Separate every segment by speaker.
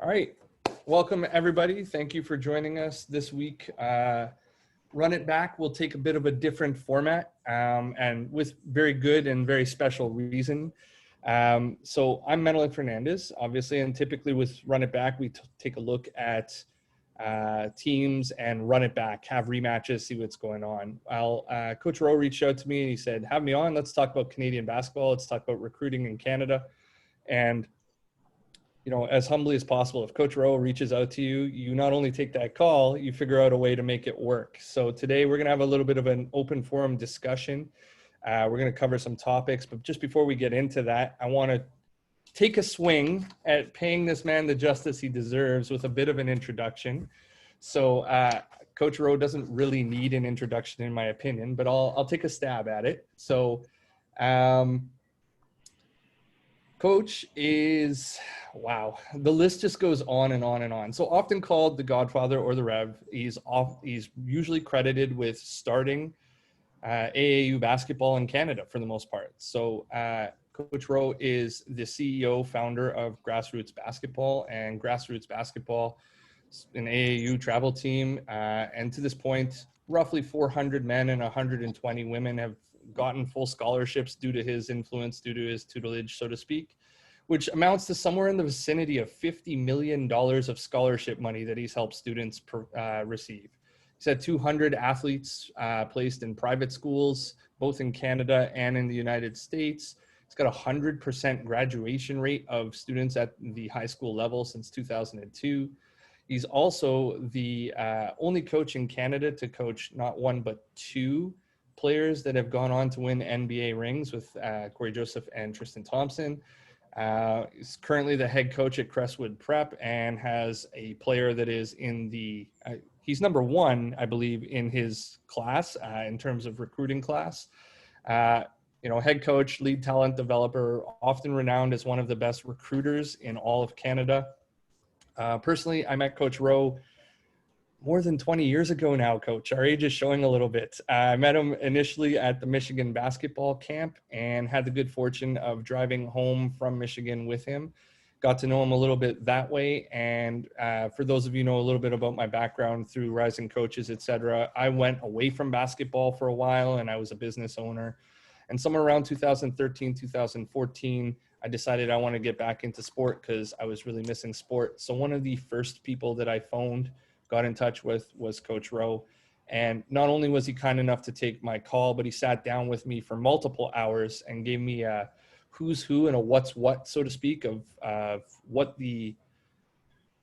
Speaker 1: All right. Welcome, everybody. Thank you for joining us this week. Run It Back will take a bit of a different format and with very good and very special reason. So I'm Menelik Fernandez, obviously, and typically with Run It Back, we take a look at teams and run it back, have rematches, see what's going on. Coach Rowe reached out to me and he said, have me on. Let's talk about Canadian basketball. Let's talk about recruiting in Canada. And you know, as humbly as possible, if Coach Rowe reaches out to you, you not only take that call, you figure out a way to make it work. So today we're going to have a little bit of an open forum discussion. We're going to cover some topics, but just before we get into that, I want to take a swing at paying this man the justice he deserves with a bit of an introduction. So Coach Rowe doesn't really need an introduction in my opinion, but I'll take a stab at it. So Coach is, wow, the list just goes on and on and on. So often called the Godfather or the Rev, he's usually credited with starting AAU basketball in Canada for the most part. So Coach Rowe is the CEO, founder of Grassroots Basketball, and Grassroots Basketball, an AAU travel team. And to this point, roughly 400 men and 120 women have gotten full scholarships due to his influence, due to his tutelage, so to speak, which amounts to somewhere in the vicinity of $50 million of scholarship money that he's helped students receive. He's had 200 athletes placed in private schools, both in Canada and in the United States. He's got a 100% graduation rate of students at the high school level since 2002. He's also the only coach in Canada to coach not one, but two players that have gone on to win NBA rings with Corey Joseph and Tristan Thompson. He's currently the head coach at Crestwood Prep and has a player that is in the, he's number one, I believe, in his class in terms of recruiting class. You know, head coach, lead talent developer, often renowned as one of the best recruiters in all of Canada. Personally, I met Coach Rowe more than 20 years ago now, Coach. Our age is showing a little bit. I met him initially at the Michigan basketball camp and had the good fortune of driving home from Michigan with him. Got to know him a little bit that way. And for those of you who know a little bit about my background through Rising Coaches, etc., I went away from basketball for a while and I was a business owner. And somewhere around 2013, 2014, I decided I want to get back into sport because I was really missing sport. So one of the first people that I phoned, got in touch with, was Coach Rowe. And not only was he kind enough to take my call, but he sat down with me for multiple hours and gave me a who's who and a what's what, so to speak, of what the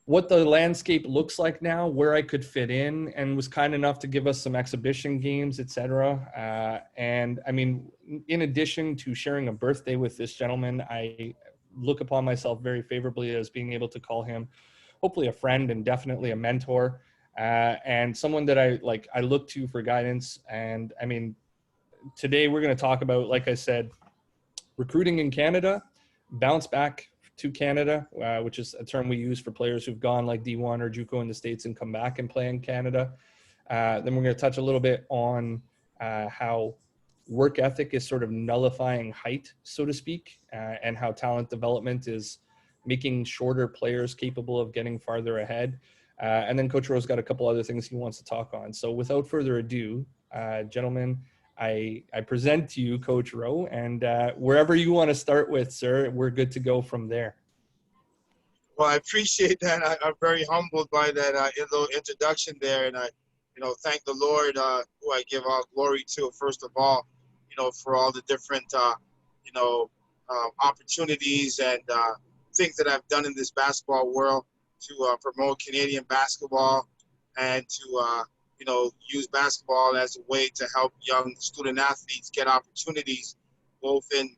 Speaker 1: landscape looks like now, where I could fit in, and was kind enough to give us some exhibition games, etc. And I mean, in addition to sharing a birthday with this gentleman, I look upon myself very favorably as being able to call him hopefully a friend and definitely a mentor, and someone that I look to for guidance. And I mean, today we're going to talk about, like I said, recruiting in Canada, bounce back to Canada, which is a term we use for players who've gone like D1 or JUCO in the States and come back and play in Canada. Then we're going to touch a little bit on how work ethic is sort of nullifying height, so to speak, and how talent development is making shorter players capable of getting farther ahead. And then Coach Rowe's got a couple other things he wants to talk on. So without further ado, gentlemen, I present to you Coach Rowe, and wherever you want to start with, sir, we're good to go from there.
Speaker 2: Well, I appreciate that. I'm very humbled by that little introduction there, and I, thank the Lord, who I give all glory to, first of all, for all the different, opportunities and things that I've done in this basketball world to promote Canadian basketball and to, use basketball as a way to help young student athletes get opportunities both in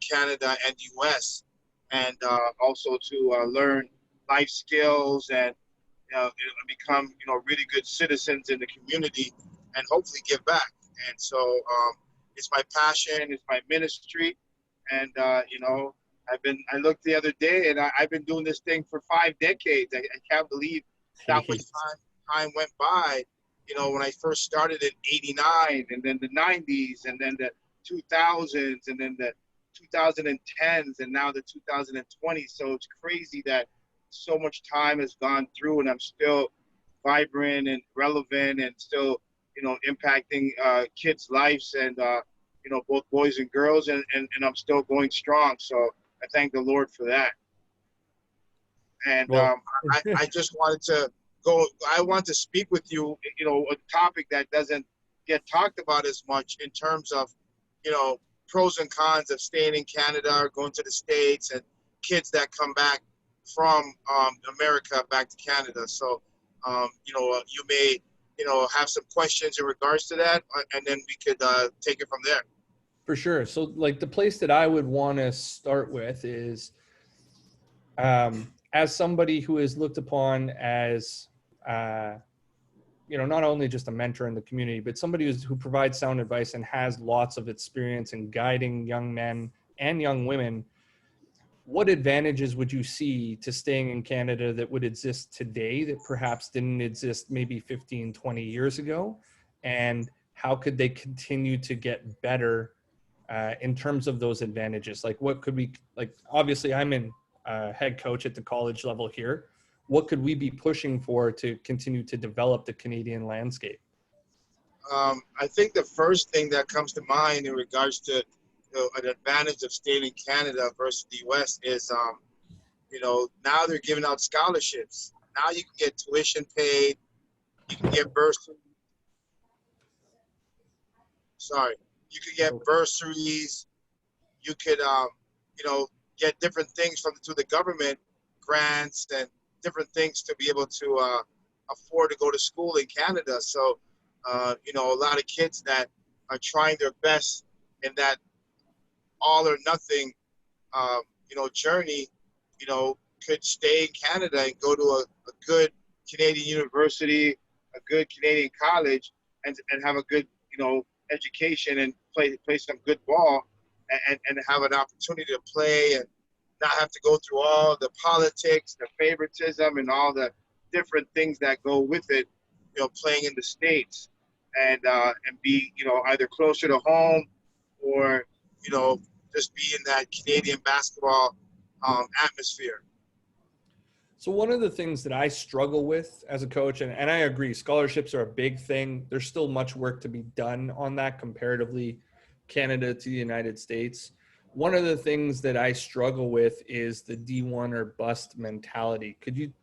Speaker 2: Canada and U.S. and also to learn life skills and become really good citizens in the community and hopefully give back. And so it's my passion, it's my ministry, and I looked the other day and I've been doing this thing for 5 decades. I can't believe that much time went by. When I first started in '89, and then the '90s, and then the 2000s, and then the 2010s, and now the 2020s. So it's crazy that so much time has gone through, and I'm still vibrant and relevant, and still, impacting kids' lives, and both boys and girls, and I'm still going strong. So I thank the Lord for that. And
Speaker 1: Well,
Speaker 2: I just wanted to I want to speak with you, a topic that doesn't get talked about as much in terms of, pros and cons of staying in Canada or going to the States, and kids that come back from America back to Canada. So, you may, have some questions in regards to that, and then we could take it from there.
Speaker 1: for sure. So like the place that I would want to start with is, as somebody who is looked upon as, not only just a mentor in the community, but somebody who provides sound advice and has lots of experience in guiding young men and young women, what advantages would you see to staying in Canada that would exist today that perhaps didn't exist maybe 15, 20 years ago? And how could they continue to get better in terms of those advantages? Like what could we, like, obviously I'm in head coach at the college level here. What could we be pushing for to continue to develop the Canadian landscape?
Speaker 2: I think the first thing that comes to mind in regards to, an advantage of staying in Canada versus the U.S. is, now they're giving out scholarships. Now you can get tuition paid, you can get bursary. Sorry, you can get bursaries. You could, get different things through the government, grants and different things to be able to afford to go to school in Canada. So, a lot of kids that are trying their best in that all or nothing, journey, could stay in Canada and go to a good Canadian university, a good Canadian college, and have a good, education, and play some good ball, and have an opportunity to play and not have to go through all the politics, the favoritism, and all the different things that go with it, playing in the States, and be, either closer to home, or, just be in that Canadian basketball atmosphere.
Speaker 1: So one of the things that I struggle with as a coach, and I agree, scholarships are a big thing. There's still much work to be done on that comparatively Canada to the United States. One of the things that I struggle with is the D1 or bust mentality. Could you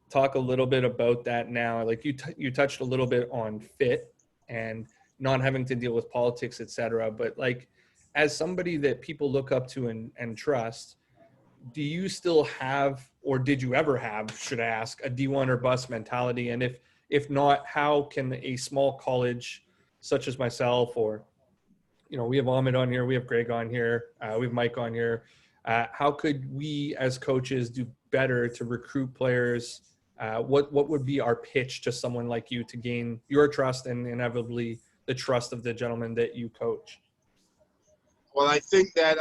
Speaker 1: talk a little bit about that now? Like you touched a little bit on fit and not having to deal with politics, et cetera. But like, as somebody that people look up to and trust, do you still have, or did you ever have, should I ask, a D1 or bust mentality? And if not, how can a small college such as myself, or, we have Ahmed on here, we have Greg on here, we have Mike on here. How could we as coaches do better to recruit players? What would be our pitch to someone like you to gain your trust and inevitably the trust of the gentleman that you coach?
Speaker 2: Well, I think that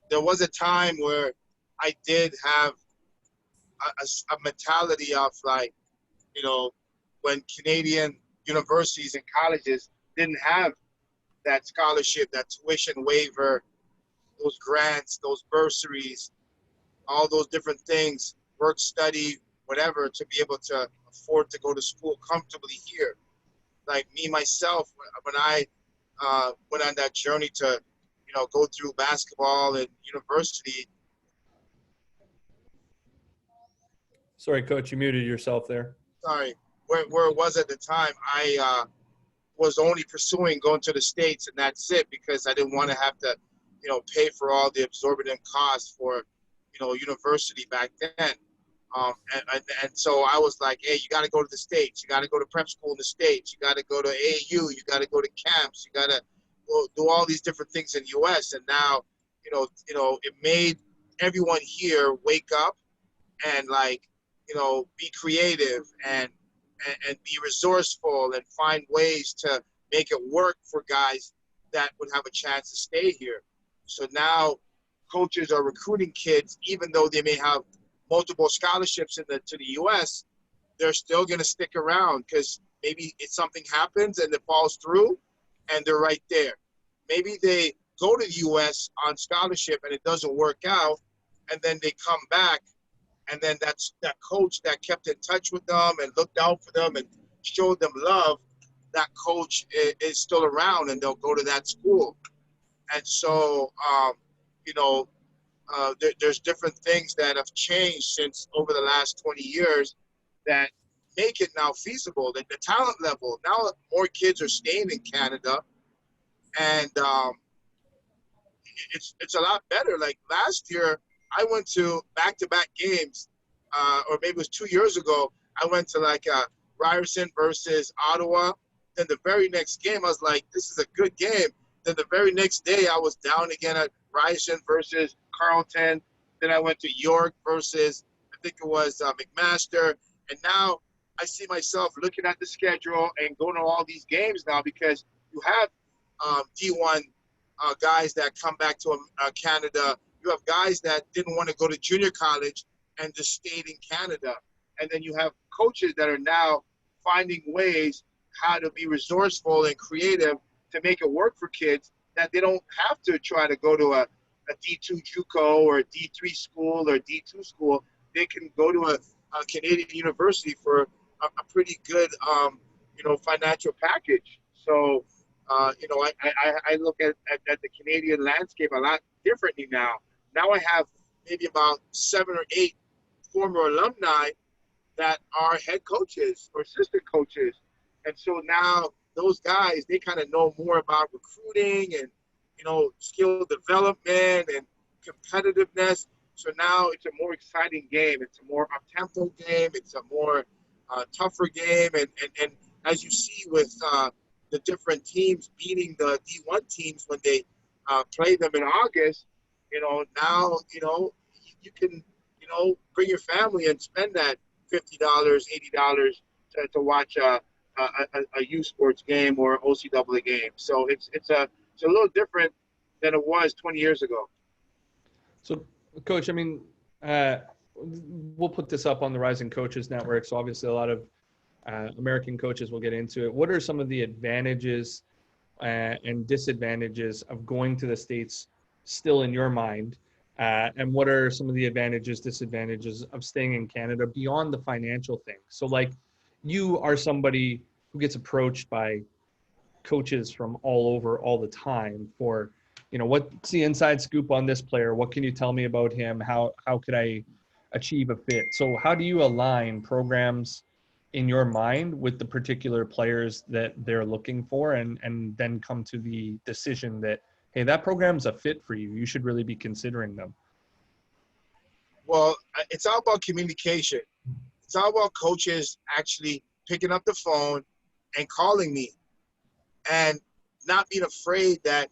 Speaker 2: there was a time where I did have a mentality of, like, when Canadian universities and colleges didn't have that scholarship, that tuition waiver, those grants, those bursaries, all those different things, work, study, whatever, to be able to afford to go to school comfortably here. Like me, myself, when I went on that journey to, go through basketball and university.
Speaker 1: Sorry, Coach, you muted yourself there.
Speaker 2: Sorry, where it was at the time, I was only pursuing going to the States, and that's it, because I didn't want to have to, pay for all the exorbitant costs for, university back then. And so I was like, hey, you got to go to the States. You got to go to prep school in the States. You got to go to AAU. You got to go to camps. You got to do all these different things in the U.S. And now, it made everyone here wake up and, like, be creative and be resourceful and find ways to make it work for guys that would have a chance to stay here. So now coaches are recruiting kids, even though they may have multiple scholarships to the U.S., they're still going to stick around, because maybe something happens and it falls through and they're right there. Maybe they go to the U.S. on scholarship and it doesn't work out, and then they come back and then that coach that kept in touch with them and looked out for them and showed them love, that coach is still around, and they'll go to that school. And so, you know, there's different things that have changed since over the last 20 years that make it now feasible. The talent level, now more kids are staying in Canada, and it's a lot better. Like last year, I went to back-to-back games, or maybe it was 2 years ago. I went to like Ryerson versus Ottawa. Then the very next game, I was like, this is a good game. Then the very next day, I was down again at Ryerson versus Carleton. Then I went to York versus, I think it was McMaster. And now I see myself looking at the schedule and going to all these games now, because you have D1 guys that come back to Canada. You have guys that didn't want to go to junior college and just stayed in Canada. And then you have coaches that are now finding ways how to be resourceful and creative to make it work for kids, that they don't have to try to go to a D2 JUCO or a D3 school or D2 school. They can go to a Canadian university for a pretty good, financial package. So, I look at the Canadian landscape a lot differently now. Now I have maybe about 7 or 8 former alumni that are head coaches or assistant coaches. And so now those guys, they kind of know more about recruiting and, skill development and competitiveness. So now it's a more exciting game. It's a more up-tempo game. It's a more tougher game. And as you see with the different teams beating the D1 teams when they play them in August, now, you can, bring your family and spend that $50, $80 to watch a U Sports game or OCAA game. So it's a little different than it was 20 years ago.
Speaker 1: So, Coach, I mean, we'll put this up on the Rising Coaches Network. So obviously a lot of American coaches will get into it. What are some of the advantages and disadvantages of going to the States still in your mind? And what are some of the advantages, disadvantages of staying in Canada beyond the financial thing? So like, you are somebody who gets approached by coaches from all over all the time for, what's the inside scoop on this player? What can you tell me about him? How could I achieve a fit? So how do you align programs in your mind with the particular players that they're looking for, and then come to the decision that, hey, that program's a fit for you. You should really be considering them?
Speaker 2: Well, it's all about communication. It's all about coaches actually picking up the phone and calling me, and not being afraid that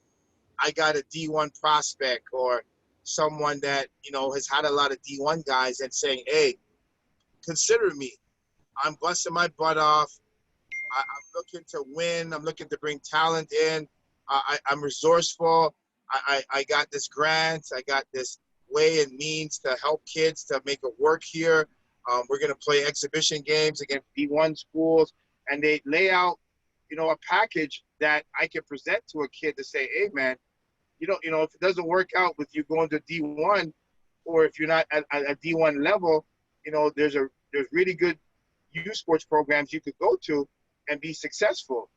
Speaker 2: I got a D1 prospect or someone that, has had a lot of D1 guys, and saying, hey, consider me. I'm busting my butt off. I'm looking to win. I'm looking to bring talent in. I'm resourceful. I got this grant. I got this way and means to help kids to make it work here. We're going to play exhibition games against D1 schools. And they lay out, a package that I can present to a kid to say, hey, man, if it doesn't work out with you going to D1, or if you're not at a D1 level, there's really good youth sports programs you could go to and be successful,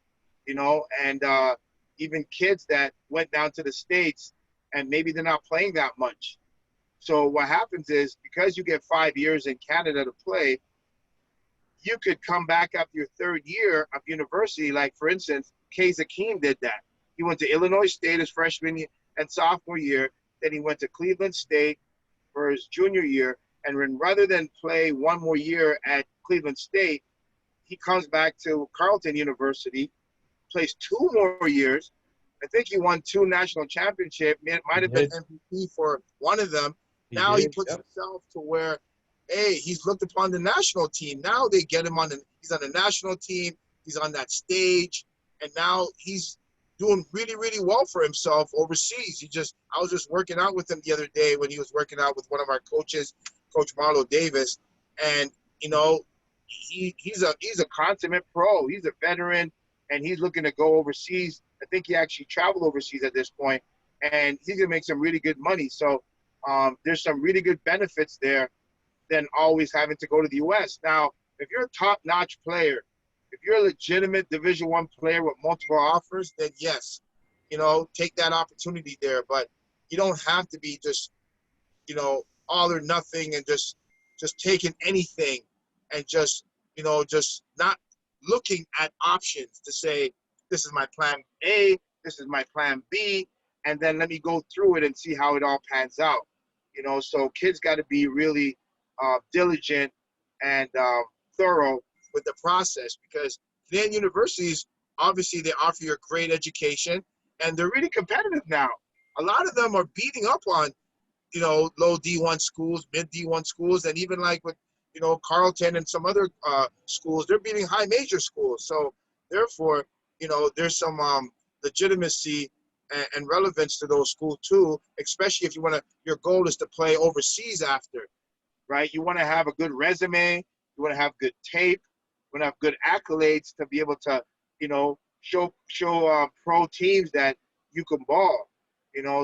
Speaker 2: and even kids that went down to the States and maybe they're not playing that much. So what happens is, because you get 5 years in Canada to play, you could come back after your third year of university. Like, for instance, Kay Zakeem did that. He went to Illinois State his freshman and sophomore year. Then he went to Cleveland State for his junior year. And rather than play one more year at Cleveland State, he comes back to Carleton University, plays 2 more years. I think he won 2 national championships, might have been MVP for one of them. He puts himself to where, hey, he's looked upon the national team. Now they get him he's on the national team. He's on that stage. And now he's doing really, really well for himself overseas. I was just working out with him the other day when he was working out with one of our coaches, Coach Marlo Davis. And, he's a consummate pro. He's a veteran, and he's looking to go overseas. I think he actually traveled overseas at this point, and he's going to make some really good money. So there's some really good benefits there than always having to go to the U.S. Now, if you're a top-notch player, if you're a legitimate Division I player with multiple offers, then yes, take that opportunity there. But you don't have to be just, all or nothing and just taking anything and just not looking at options to say, this is my plan A, this is my plan B, and then let me go through it and see how it all pans out. So kids got to be really diligent and thorough with the process, because Canadian universities, obviously, they offer you a great education, and they're really competitive now. A lot of them are beating up on, low D1 schools, mid D1 schools, and even like with, Carleton and some other schools, they're beating high major schools. So therefore, there's some legitimacy and relevance to those schools too, especially if your goal is to play overseas after, right? You want to have a good resume, you want to have good tape, you want to have good accolades to be able to, show pro teams that you can ball,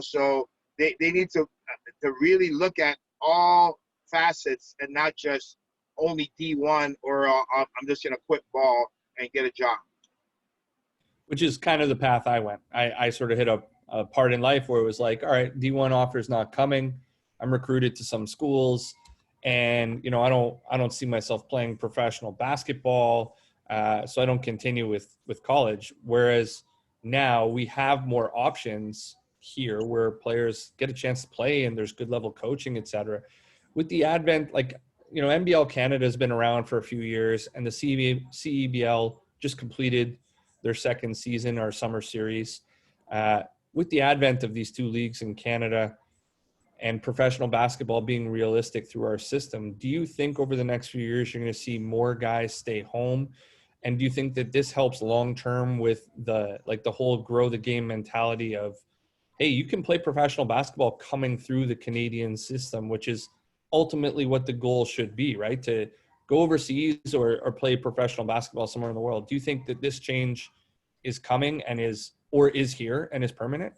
Speaker 2: so they need to really look at all facets and not just only D1 or I'm just going to quit ball and get a job.
Speaker 1: Which is kind of the path I went. I sort of hit a part in life where it was like, all right, D1 offer's not coming. I'm recruited to some schools, and I don't see myself playing professional basketball, so I don't continue with college. Whereas now we have more options here where players get a chance to play and there's good level coaching, et cetera. With the advent, NBL Canada has been around for a few years, and the CEBL just completed their second season, our summer series. With the advent of these two leagues in Canada and professional basketball being realistic through our system, do you think over the next few years you're going to see more guys stay home? And do you think that this helps long-term with the whole grow the game mentality of, hey, you can play professional basketball coming through the Canadian system, which is ultimately what the goal should be, right? To go overseas or play professional basketball somewhere in the world. Do you think that this change is coming and is here and is permanent?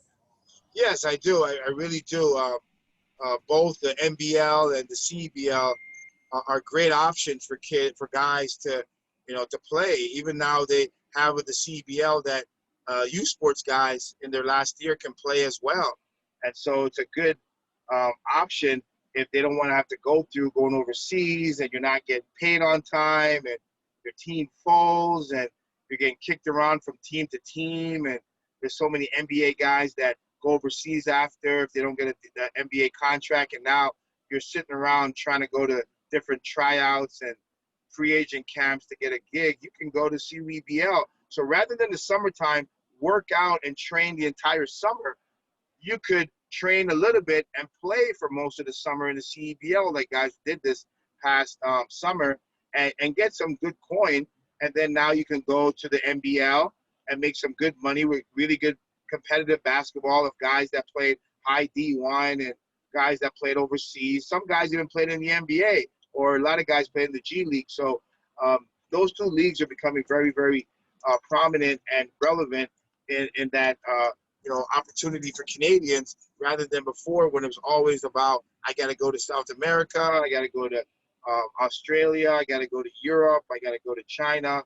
Speaker 2: Yes, I do. I really do. Both the NBL and the CBL are great options for guys to play. Even now they have with the CBL that youth sports guys in their last year can play as well, and so it's a good option if they don't want to have to go through going overseas and you're not getting paid on time and your team falls and you're getting kicked around from team to team, and there's so many NBA guys that go overseas after if they don't get the NBA contract, and now you're sitting around trying to go to different tryouts and free agent camps to get a gig. You can go to CWBL. So rather than the summertime, work out and train the entire summer, you could train a little bit and play for most of the summer in the CEBL, like guys did this past summer, and get some good coin. And then now you can go to the NBL and make some good money with really good competitive basketball of guys that played high D1 and guys that played overseas. Some guys even played in the NBA, or a lot of guys played in the G League. So those two leagues are becoming very, very prominent and relevant in that opportunity for Canadians, rather than before when it was always about, I got to go to South America, I got to go to Australia, I got to go to Europe, I got to go to China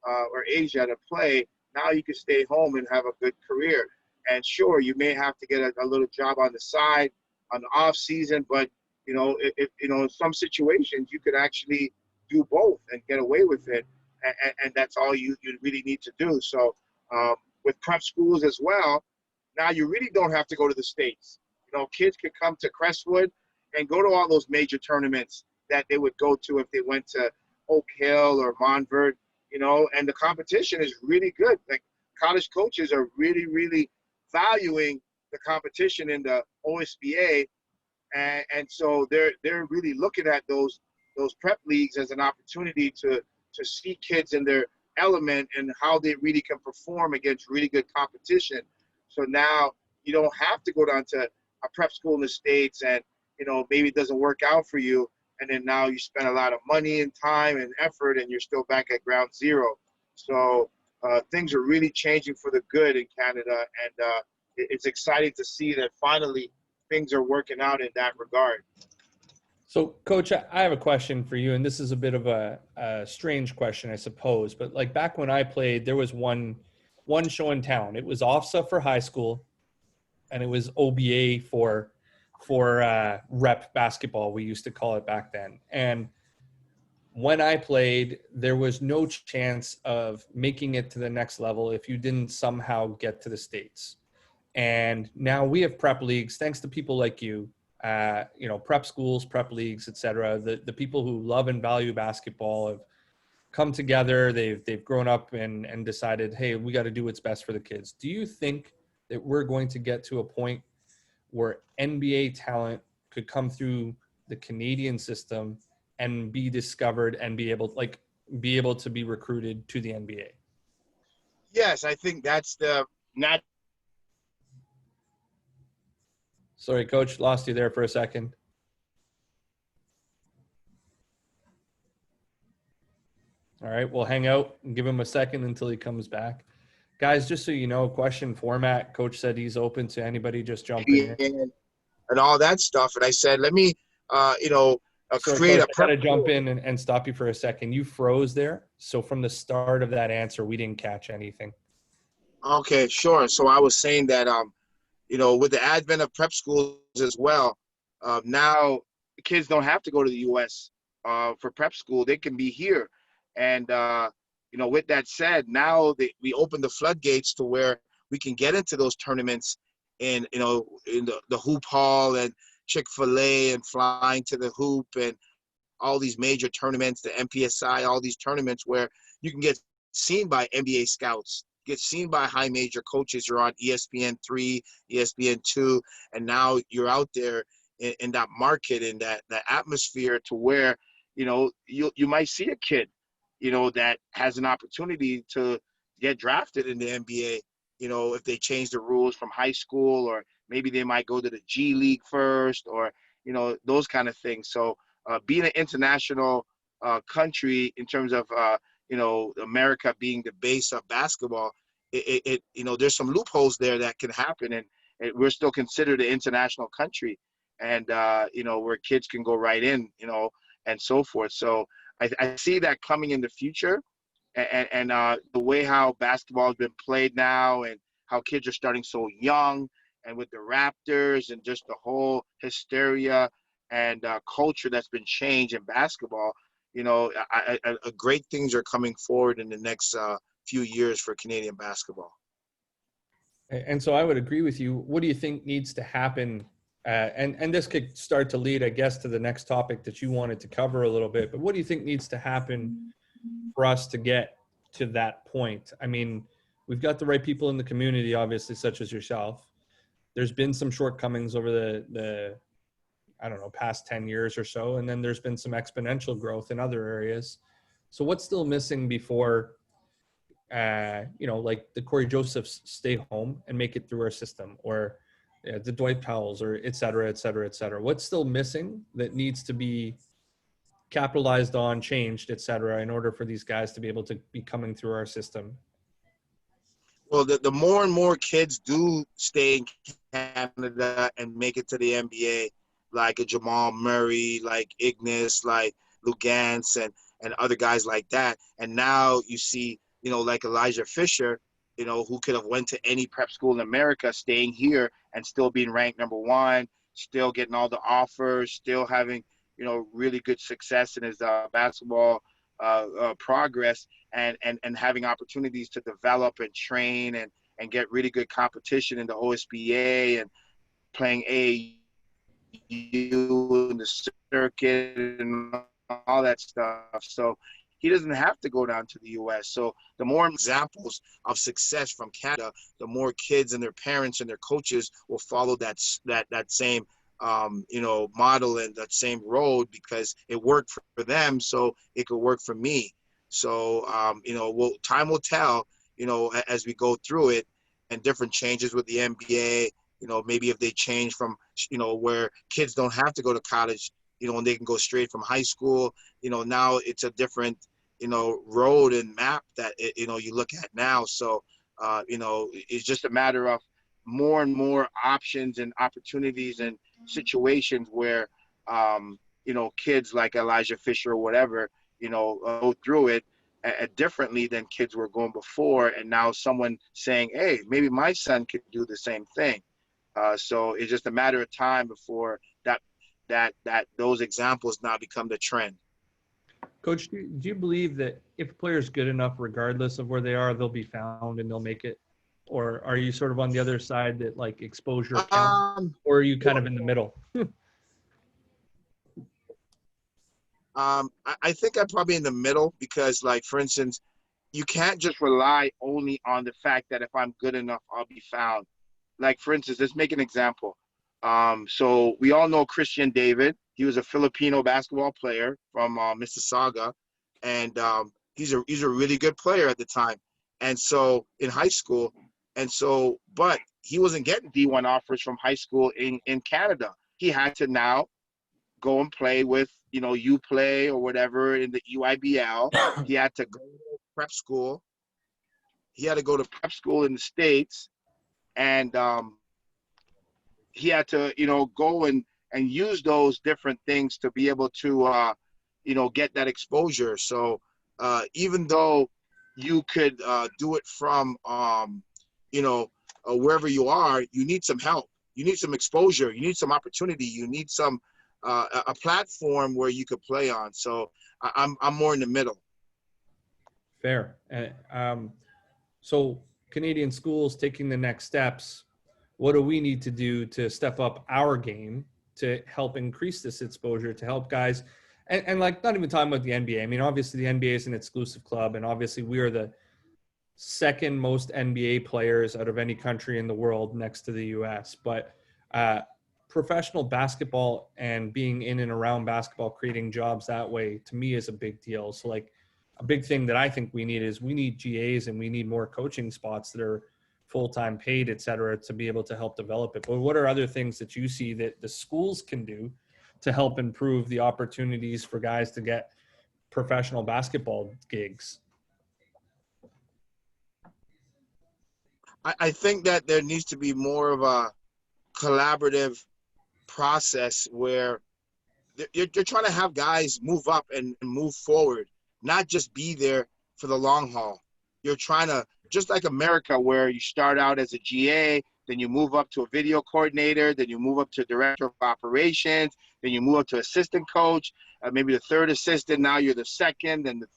Speaker 2: or Asia to play. Now you can stay home and have a good career. And sure, you may have to get a little job on the side on the off season, but if in some situations you could actually do both and get away with it, and that's all you really need to do. So with prep schools as well, now you really don't have to go to the States. Kids can come to Crestwood and go to all those major tournaments that they would go to if they went to Oak Hill or Montverde, and the competition is really good. Like, college coaches are really, really valuing the competition in the OSBA, and so they're really looking at those prep leagues as an opportunity to see kids in their element and how they really can perform against really good competition. So now you don't have to go down to a prep school in the States and maybe it doesn't work out for you, and then now you spend a lot of money and time and effort and you're still back at ground zero. So things are really changing for the good in Canada, and it's exciting to see that finally things are working out in that regard.
Speaker 1: So, Coach, I have a question for you, and this is a bit of a strange question, I suppose. But like back when I played, there was one show in town. It was OFSA for high school, and it was OBA for rep basketball. We used to call it back then. And when I played, there was no chance of making it to the next level if you didn't somehow get to the States. And now we have prep leagues, thanks to people like you, prep schools, prep leagues, et cetera. The people who love and value basketball have come together. They've grown up and decided, hey, we got to do what's best for the kids. Do you think that we're going to get to a point where NBA talent could come through the Canadian system and be discovered and be able to be recruited to the NBA?
Speaker 2: Yes, I think that's the not.
Speaker 1: Sorry, Coach, lost you there for a second. All right, we'll hang out and give him a second until he comes back. Guys, just so you know, question format, Coach said he's open to anybody just jumping in.
Speaker 2: And all that stuff. And I said, let me,
Speaker 1: Sorry,
Speaker 2: create
Speaker 1: Coach,
Speaker 2: a
Speaker 1: I got
Speaker 2: prep.
Speaker 1: to jump in and stop you for a second. You froze there. So from the start of that answer, we didn't catch anything.
Speaker 2: Okay, sure. So I was saying that, with the advent of prep schools as well, now kids don't have to go to the U.S. For prep school. They can be here. And, with that said, now we open the floodgates to where we can get into those tournaments in the hoop hall and Chick-fil-A and flying to the hoop and all these major tournaments, the MPSI, all these tournaments where you can get seen by NBA scouts, get seen by high major coaches. You're on ESPN3, ESPN2, and now you're out there in that market, in that atmosphere to where, you might see a kid, that has an opportunity to get drafted in the NBA, if they change the rules from high school, or maybe they might go to the G League first, or, those kind of things. So being an international country in terms of, America being the base of basketball, there's some loopholes there that can happen. And we're still considered an international country, and, where kids can go right in, and so forth. So I see that coming in the future. And the way how basketball has been played now, and how kids are starting so young, and with the Raptors and just the whole hysteria and culture that's been changed in basketball, great things are coming forward in the next few years for Canadian basketball.
Speaker 1: And so I would agree with you. What do you think needs to happen? And this could start to lead, I guess, to the next topic that you wanted to cover a little bit. But what do you think needs to happen for us to get to that point? I mean, we've got the right people in the community, obviously, such as yourself. There's been some shortcomings over the I don't know, past 10 years or so. And then there's been some exponential growth in other areas. So what's still missing before, like the Corey Josephs stay home and make it through our system, or the Dwight Powells, or et cetera, et cetera, et cetera? What's still missing that needs to be capitalized on, changed, et cetera, in order for these guys to be able to be coming through our system?
Speaker 2: Well, the more and more kids do stay in Canada and make it to the NBA, like a Jamal Murray, like Ignis, like Lugans, and other guys like that. And now you see, like Elijah Fisher, who could have went to any prep school in America, staying here and still being ranked number one, still getting all the offers, still having, really good success in his basketball progress, and having opportunities to develop and train and get really good competition in the OSBA and playing AAU in the circuit and all that stuff. So he doesn't have to go down to the U.S. So the more examples of success from Canada, the more kids and their parents and their coaches will follow that same model and that same road, because it worked for them, so it could work for me. So time will tell, as we go through it, and different changes with the NBA. Maybe if they change from, where kids don't have to go to college, and they can go straight from high school. Now it's a different, road and map that, you look at now. So, it's just a matter of more and more options and opportunities and situations where, kids like Elijah Fisher or whatever, go through it differently than kids were going before. And now someone saying, hey, maybe my son could do the same thing. So it's just a matter of time before that those examples now become the trend.
Speaker 1: Coach, do you believe that if a player is good enough, regardless of where they are, they'll be found and they'll make it? Or are you sort of on the other side that like exposure counts? Or are you kind of in the middle?
Speaker 2: I think I'm probably in the middle because, like, for instance, you can't just rely only on the fact that if I'm good enough, I'll be found. Like, for instance, let's make an example. So we all know Christian David. He was a Filipino basketball player from Mississauga, and he's a really good player at the time. And so in high school, but he wasn't getting D1 offers from high school in Canada. He had to now go and play with UPlay or whatever in the UIBL. He had to go to prep school. He had to go to prep school in the States, and he had to go and use those different things to be able to get that exposure. So even though you could do it from wherever you are, you need some help, you need some exposure, you need some opportunity, you need some a platform where you could play on. So I'm more in the middle.
Speaker 1: Fair. So Canadian schools taking the next steps, what do we need to do to step up our game to help increase this exposure, to help guys? And like, not even talking about the NBA. I mean, obviously the NBA is an exclusive club, and obviously we are the second most NBA players out of any country in the world next to the US. But professional basketball and being in and around basketball, creating jobs that way, to me is a big deal. So like a big thing that I think we need GAs, and we need more coaching spots that are full-time paid, et cetera, to be able to help develop it. But what are other things that you see that the schools can do to help improve the opportunities for guys to get professional basketball gigs?
Speaker 2: I think that there needs to be more of a collaborative process where you're trying to have guys move up and move forward, not just be there for the long haul. You're trying to, just like America, where you start out as a GA, then you move up to a video coordinator, then you move up to director of operations, then you move up to assistant coach, maybe the third assistant, now you're the second, then the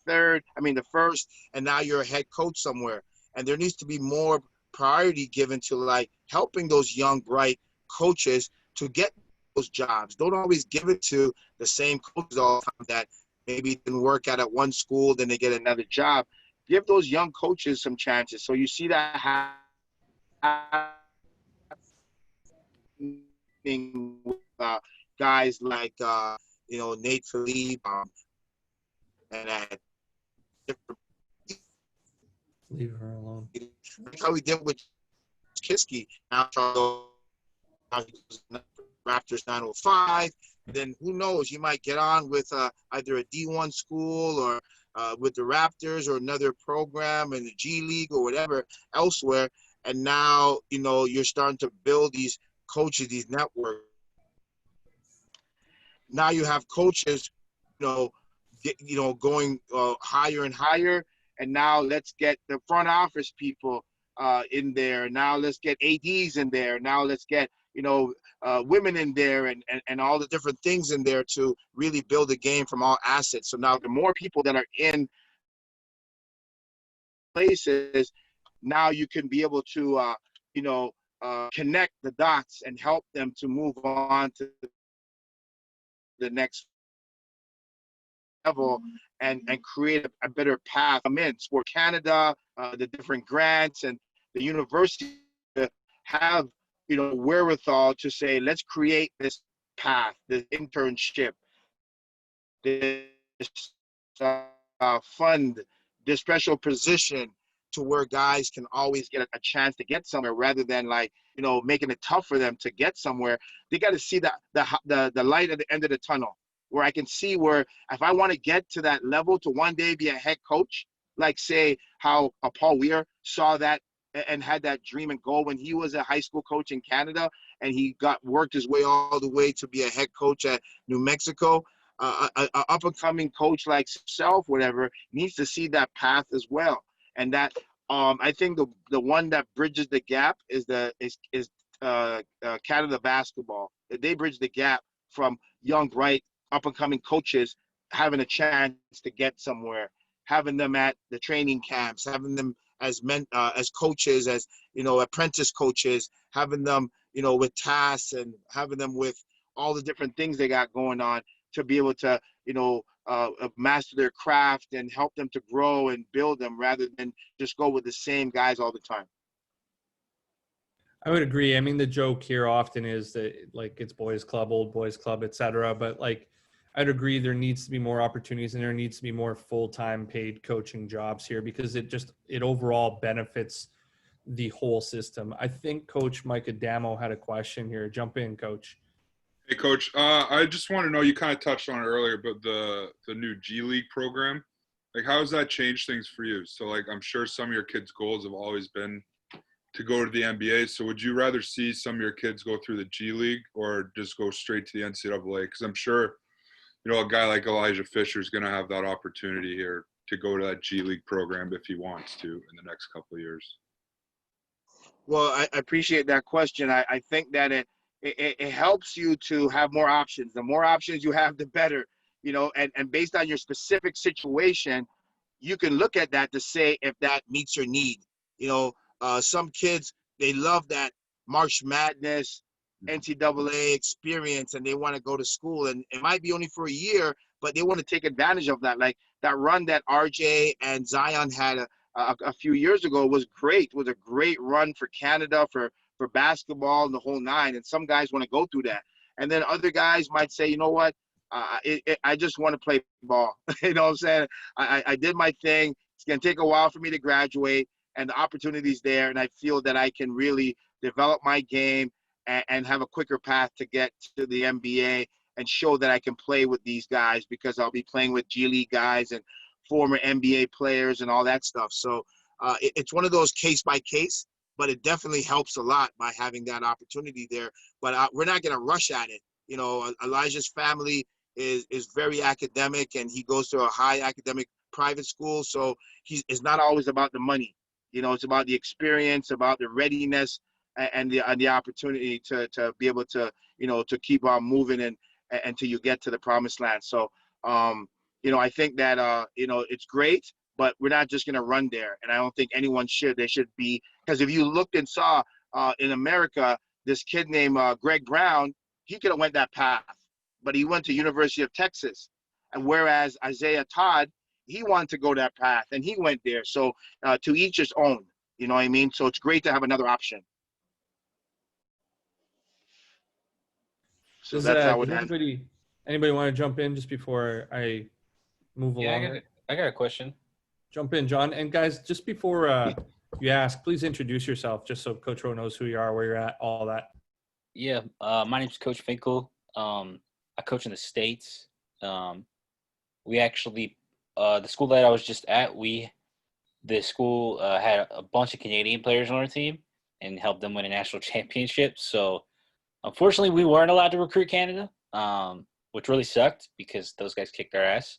Speaker 2: first, and now you're a head coach somewhere. And there needs to be more priority given to like helping those young, bright coaches to get those jobs. Don't always give it to the same coaches all the time that maybe didn't work out at one school, then they get another job. Give those young coaches some chances. So you see that happening with guys like Nate Philippe and
Speaker 1: Leave her alone.
Speaker 2: like how we did with Kiski. Now Raptors 905. Then who knows? You might get on with either a D1 school or with the Raptors or another program in the G League or whatever elsewhere. And now, you're starting to build these coaches, these networks. Now you have coaches, going higher and higher. And now let's get the front office people in there. Now let's get ADs in there. Now let's get, women in there and all the different things in there to really build a game from all assets. So now the more people that are in places, now you can be able to, connect the dots and help them to move on to the next level and create a better path. I'm in Sport Canada, the different grants and the university to have, wherewithal to say, let's create this path, this internship, this fund, this special position to where guys can always get a chance to get somewhere rather than making it tough for them to get somewhere. They got to see the light at the end of the tunnel, where I can see where if I want to get to that level to one day be a head coach, like say how Paul Weir saw that and had that dream and goal when he was a high school coach in Canada, and he worked his way all the way to be a head coach at New Mexico. up and coming coach like yourself, whatever, needs to see that path as well. And that I think the one that bridges the gap is Canada basketball. They bridge the gap from young, bright, up and coming coaches having a chance to get somewhere, having them at the training camps, having them as coaches, as apprentice coaches, having them with tasks and having them with all the different things they got going on to be able to master their craft and help them to grow and build them rather than just go with the same guys all the time.
Speaker 1: I would agree. I mean, the joke here often is that like it's boys club, old boys club, et cetera. But like, I'd agree there needs to be more opportunities and there needs to be more full-time paid coaching jobs here because it overall benefits the whole system. I think Coach Mike Adamo had a question here. Jump in, Coach.
Speaker 3: Hey, Coach. I just want to know, you kind of touched on it earlier, but the new G League program, like how has that changed things for you? So like, I'm sure some of your kids' goals have always been to go to the NBA. So would you rather see some of your kids go through the G League or just go straight to the NCAA? Because I'm sure, a guy like Elijah Fisher is going to have that opportunity here to go to that G League program if he wants to in the next couple of years.
Speaker 2: Well, I appreciate that question. I think that it helps you to have more options. The more options you have, the better, and based on your specific situation, you can look at that to say if that meets your need. Some kids, they love that March Madness, NCAA experience, and they want to go to school. And it might be only for a year, but they want to take advantage of that. Like that run that RJ and Zion had a few years ago was great. It was a great run for Canada, for basketball and the whole nine. And some guys want to go through that. And then other guys might say, you know what? I just want to play ball. You know what I'm saying? I did my thing. It's going to take a while for me to graduate. And the opportunity's there, and I feel that I can really develop my game and have a quicker path to get to the NBA and show that I can play with these guys because I'll be playing with G League guys and former NBA players and all that stuff. So it's one of those case by case, but it definitely helps a lot by having that opportunity there. But we're not going to rush at it. Elijah's family is very academic, and he goes to a high academic private school, so it's not always about the money. It's about the experience, about the readiness, and the opportunity to be able to, to keep on moving and until you get to the promised land. So, I think that, it's great, but we're not just going to run there. And I don't think anyone should. They should be, because if you looked and saw in America, this kid named Greg Brown, he could have went that path, but he went to University of Texas. And whereas Isaiah Todd, he wanted to go that path, and he went there. So to each his own, you know what I mean? So it's great to have another option. So that's how it ends.
Speaker 1: Anybody want to jump in just before I move along?
Speaker 4: Yeah, I got a question.
Speaker 1: Jump in, John. And guys, just before you ask, please introduce yourself just so Coach Rowe knows who you are, where you're at, all that.
Speaker 4: Yeah, my name's Coach Finkel. I coach in the States. We actually the school that I was just at, the school had a bunch of Canadian players on our team and helped them win a national championship. So unfortunately, we weren't allowed to recruit Canada, which really sucked because those guys kicked our ass.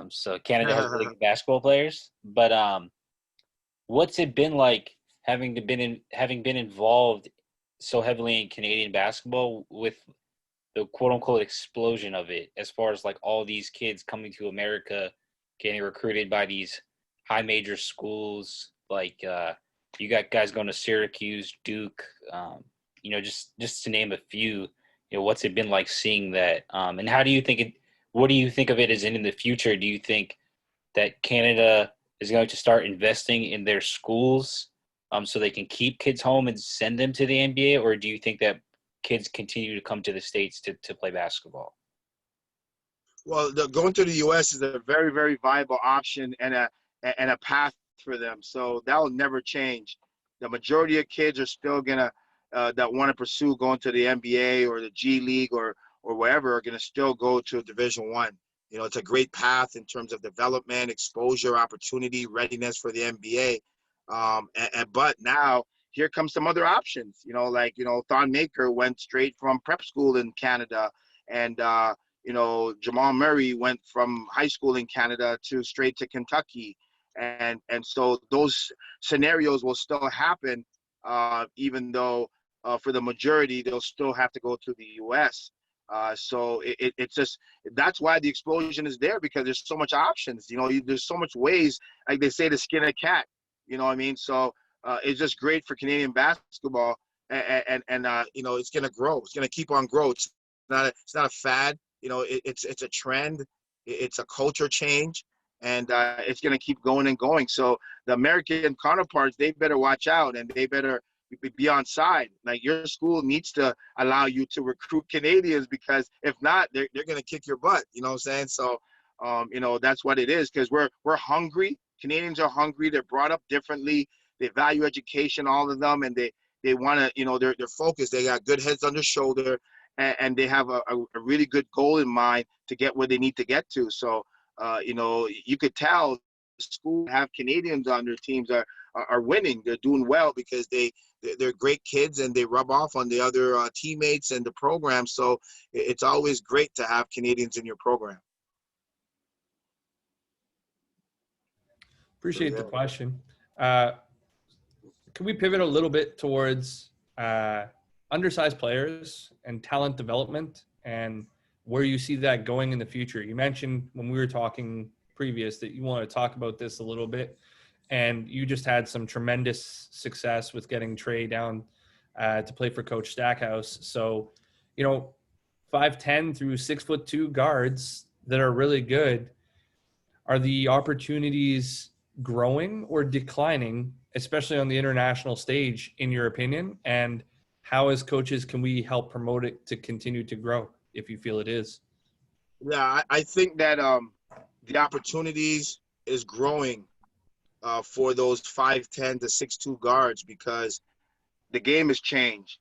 Speaker 4: So Canada has really good basketball players. But what's it been like having been involved so heavily in Canadian basketball with the quote unquote explosion of it, as far as like all these kids coming to America, getting recruited by these high major schools, like you got guys going to Syracuse, Duke, just to name a few. What's it been like seeing that? And how do you think what do you think of it as in the future? Do you think that Canada is going to start investing in their schools so they can keep kids home and send them to the NBA, or do you think that kids continue to come to the States to play basketball?
Speaker 2: Well, going to the U.S. is a very, very viable option and a path for them. So that will never change. The majority of kids are still gonna that want to pursue going to the NBA or the G League or wherever are gonna still go to Division I. It's a great path in terms of development, exposure, opportunity, readiness for the NBA. But now here comes some other options. Thon Maker went straight from prep school in Canada, and Jamal Murray went from high school in Canada to straight to Kentucky. And so those scenarios will still happen, even though for the majority, they'll still have to go to the U.S. So it's just, that's why the explosion is there, because there's so much options. There's so much ways, like they say, to skin a cat. You know what I mean? So it's just great for Canadian basketball, and it's gonna grow. It's gonna keep on growing. It's not a fad. It's a trend. It's a culture change, and it's gonna keep going and going. So the American counterparts, they better watch out, and they better be on side. Like, your school needs to allow you to recruit Canadians, because if not, they're gonna kick your butt. You know what I'm saying? So that's what it is, because we're hungry. Canadians are hungry. They're brought up differently. They value education, all of them, and they want to, they're focused. They got good heads on their shoulder, and they have a really good goal in mind to get where they need to get to. So, you could tell schools have Canadians on their teams are winning. They're doing well because they're great kids, and they rub off on the other teammates and the program. So it's always great to have Canadians in your program.
Speaker 1: Appreciate the question. Can we pivot a little bit towards undersized players and talent development, and where you see that going in the future? You mentioned when we were talking previous that you want to talk about this a little bit, and you just had some tremendous success with getting Trey down to play for Coach Stackhouse. So, 5'10" through 6'2" guards that are really good. Are the opportunities growing or declining, especially on the international stage, in your opinion? And how, as coaches, can we help promote it to continue to grow, if you feel it is?
Speaker 2: Yeah, I think that the opportunities is growing for those 5'10" to 6'2" guards, because the game has changed.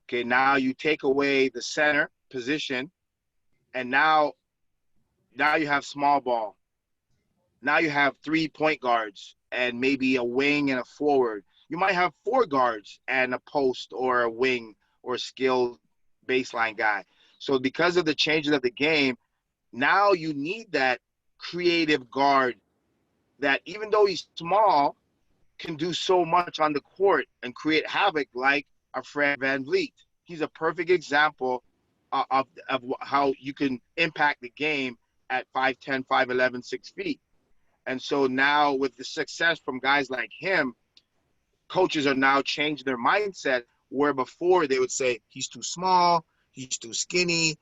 Speaker 2: Okay, now you take away the center position, and now you have small ball. Now you have 3 point guards and maybe a wing and a forward. You might have 4 guards and a post or a wing or a skilled baseline guy. So because of the changes of the game, now you need that creative guard that, even though he's small, can do so much on the court and create havoc, like a Fred VanVleet. He's a perfect example of how you can impact the game at 5'10", 5'11", 6 feet. And so now, with the success from guys like him, coaches are now changing their mindset, where before they would say, he's too small, he's too skinny,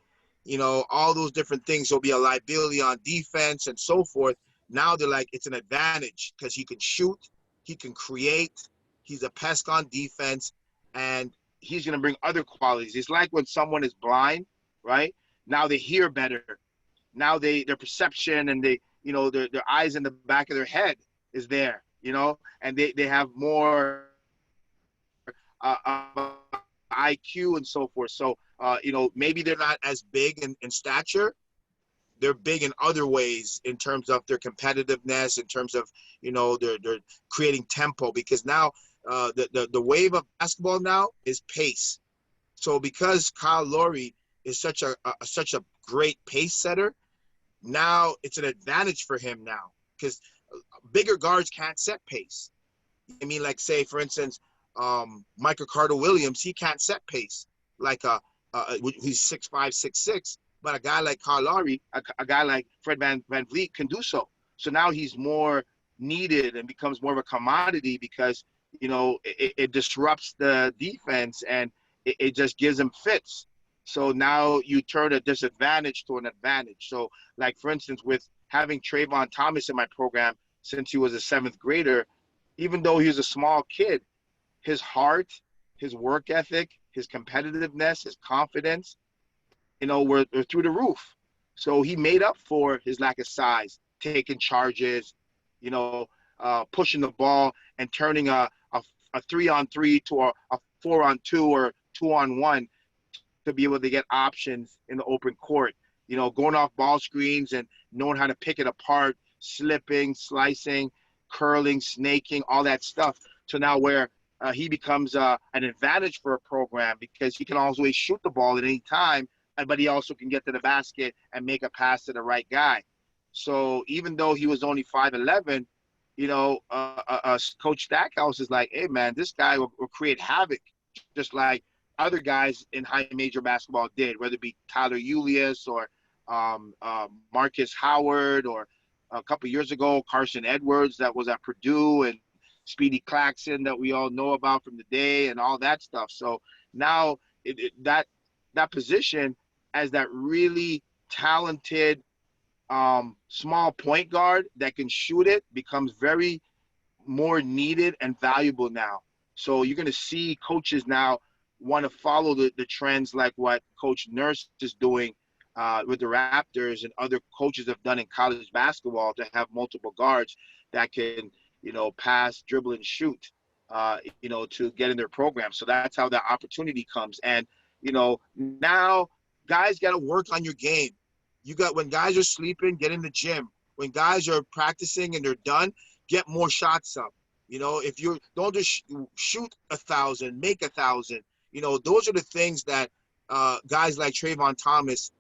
Speaker 2: all those different things. He'll be a liability on defense and so forth. Now they're like, it's an advantage because he can shoot, he can create, he's a pest on defense, and he's going to bring other qualities. It's like when someone is blind, right? Now they hear better. Now their perception and their eyes in the back of their head is there, and they have more IQ and so forth. So, maybe they're not as big in stature. They're big in other ways, in terms of their competitiveness, in terms of, they're creating tempo, because now the wave of basketball now is pace. So because Kyle Lowry is such a great pace setter, now it's an advantage for him now, because bigger guards can't set pace. I mean, like, say, for instance, Michael Carter-Williams, he can't set pace like he's 6'5", 6'6", but a guy like Kyle Lowry, a guy like Fred VanVleet can do so. So now he's more needed and becomes more of a commodity, because it disrupts the defense, and it just gives them fits. So now you turn a disadvantage to an advantage. So, like, for instance, with having Trayvon Thomas in my program since he was a 7th grader, even though he was a small kid, his heart, his work ethic, his competitiveness, his confidence, were through the roof. So he made up for his lack of size, taking charges, pushing the ball and turning a 3-on-3 to a 4-on-2 or 2-on-1 to be able to get options in the open court, going off ball screens and knowing how to pick it apart, slipping, slicing, curling, snaking, all that stuff. So now where he becomes an advantage for a program, because he can always shoot the ball at any time but he also can get to the basket and make a pass to the right guy. So even though he was only 5'11", Coach Stackhouse is like, hey man, this guy will create havoc, just like other guys in high major basketball did, whether it be Tyler Julius or Marcus Howard, or a couple years ago Carson Edwards that was at Purdue, and Speedy Claxton that we all know about from the day, and all that stuff. So now that position as that really talented small point guard that can shoot it becomes very more needed and valuable now. So you're going to see coaches now want to follow the trends like what Coach Nurse is doing with the Raptors, and other coaches have done in college basketball, to have multiple guards that can, pass, dribble, and shoot, to get in their program. So that's how that opportunity comes. And, now guys got to work on your game. When guys are sleeping, get in the gym. When guys are practicing and they're done, get more shots up. If you don't just shoot 1,000, make 1,000. Those are the things that guys like Trayvon Thomas,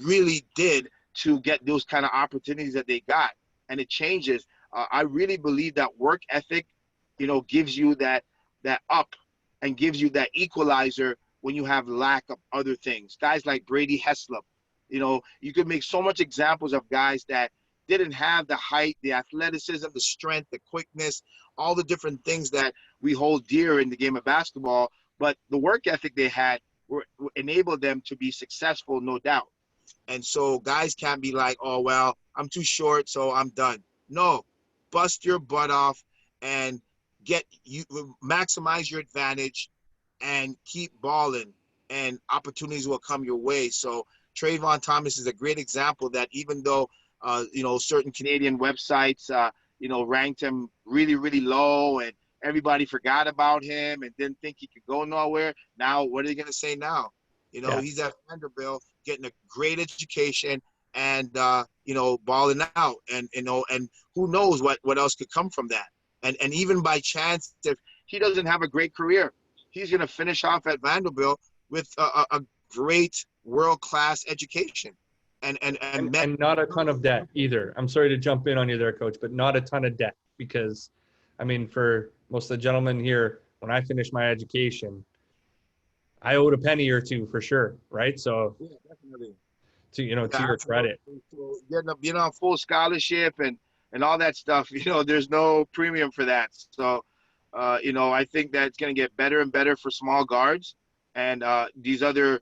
Speaker 2: really did to get those kind of opportunities that they got. And it changes. I really believe that work ethic, gives you that up, and gives you that equalizer when you have lack of other things. Guys like Brady Heslop, you could make so much examples of guys that didn't have the height, the athleticism, the strength, the quickness, all the different things that we hold dear in the game of basketball, but the work ethic they had enabled them to be successful, no doubt. And so guys can't be like, oh, well, I'm too short, so I'm done. No, bust your butt off and maximize your advantage and keep balling, and opportunities will come your way. So Trayvon Thomas is a great example that even though, certain Canadian websites, ranked him really, really low, and everybody forgot about him and didn't think he could go nowhere. Now, what are they going to say now? He's at Vanderbilt getting a great education and, balling out, and who knows what else could come from that. And even by chance, if he doesn't have a great career, he's going to finish off at Vanderbilt with a great world-class education.
Speaker 1: And not a ton of debt either. I'm sorry to jump in on you there, Coach, but not a ton of debt, because, for most of the gentlemen here, when I finished my education, I owed a penny or two for sure, right? So,
Speaker 2: yeah, definitely.
Speaker 1: to your credit,
Speaker 2: So getting on full scholarship and all that stuff, there's no premium for that. So, I think that it's going to get better and better for small guards, and these other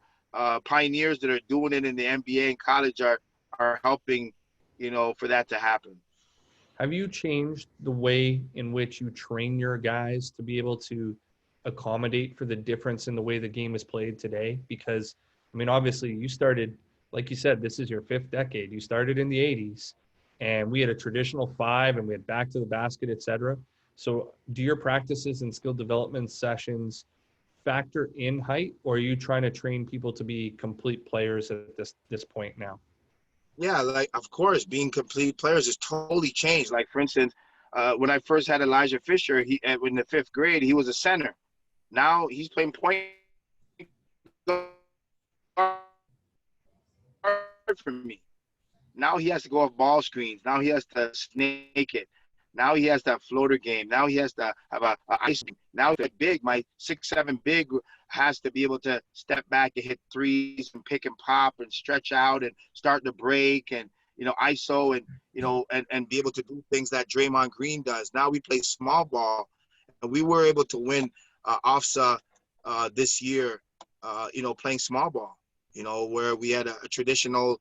Speaker 2: pioneers that are doing it in the NBA and college are helping, for that to happen.
Speaker 1: Have you changed the way in which you train your guys to be able to accommodate for the difference in the way the game is played today? Because, obviously you started, like you said, this is your 5th decade. You started in the 80s, and we had a traditional 5, and we had back to the basket, et cetera. So do your practices and skill development sessions factor in height, or are you trying to train people to be complete players at this point now?
Speaker 2: Yeah, like, of course, being complete players has totally changed. Like, for instance, when I first had Elijah Fisher, in the 5th grade, he was a center. Now he's playing point guard for me. Now he has to go off ball screens. Now he has to snake it. Now he has that floater game. Now he has to have a ice game. Now he's big. My 6'7" big has to be able to step back and hit threes and pick and pop and stretch out and start the break and, ISO and be able to do things that Draymond Green does. Now we play small ball, and we were able to win OFSA this year, playing small ball, where we had a traditional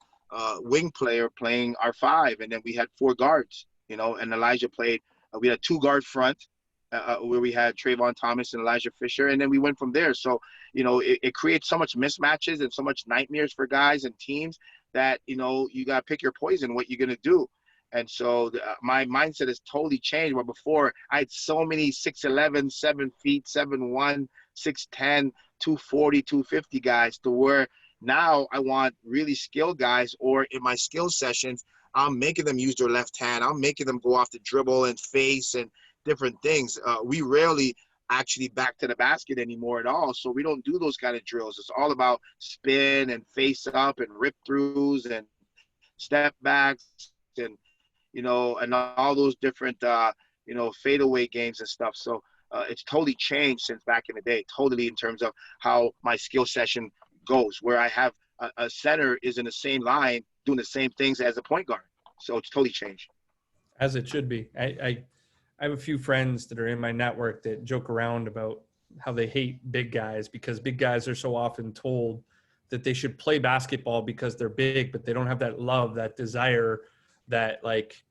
Speaker 2: wing player playing our 5, and then we had 4 guards. And Elijah played. We had a 2-guard front where we had Trayvon Thomas and Elijah Fisher, and then we went from there. So, it creates so much mismatches and so much nightmares for guys and teams that, you got to pick your poison, what you're going to do. And so my mindset has totally changed. Where before I had so many 6'11", 7 feet, 7'1", 6'10", 240, 250 guys, to where now I want really skilled guys, or in my skill sessions, I'm making them use their left hand. I'm making them go off the dribble and face and different things. We rarely actually back to the basket anymore at all. So we don't do those kind of drills. It's all about spin and face up and rip throughs and step backs and, and all those different, fadeaway games and stuff. So it's totally changed since back in the day, totally, in terms of how my skill session goes, where I have a center is in the same line doing the same things as a point guard. So it's totally changed.
Speaker 1: As it should be. I have a few friends that are in my network that joke around about how they hate big guys because big guys are so often told that they should play basketball because they're big, but they don't have that love, that desire, that like,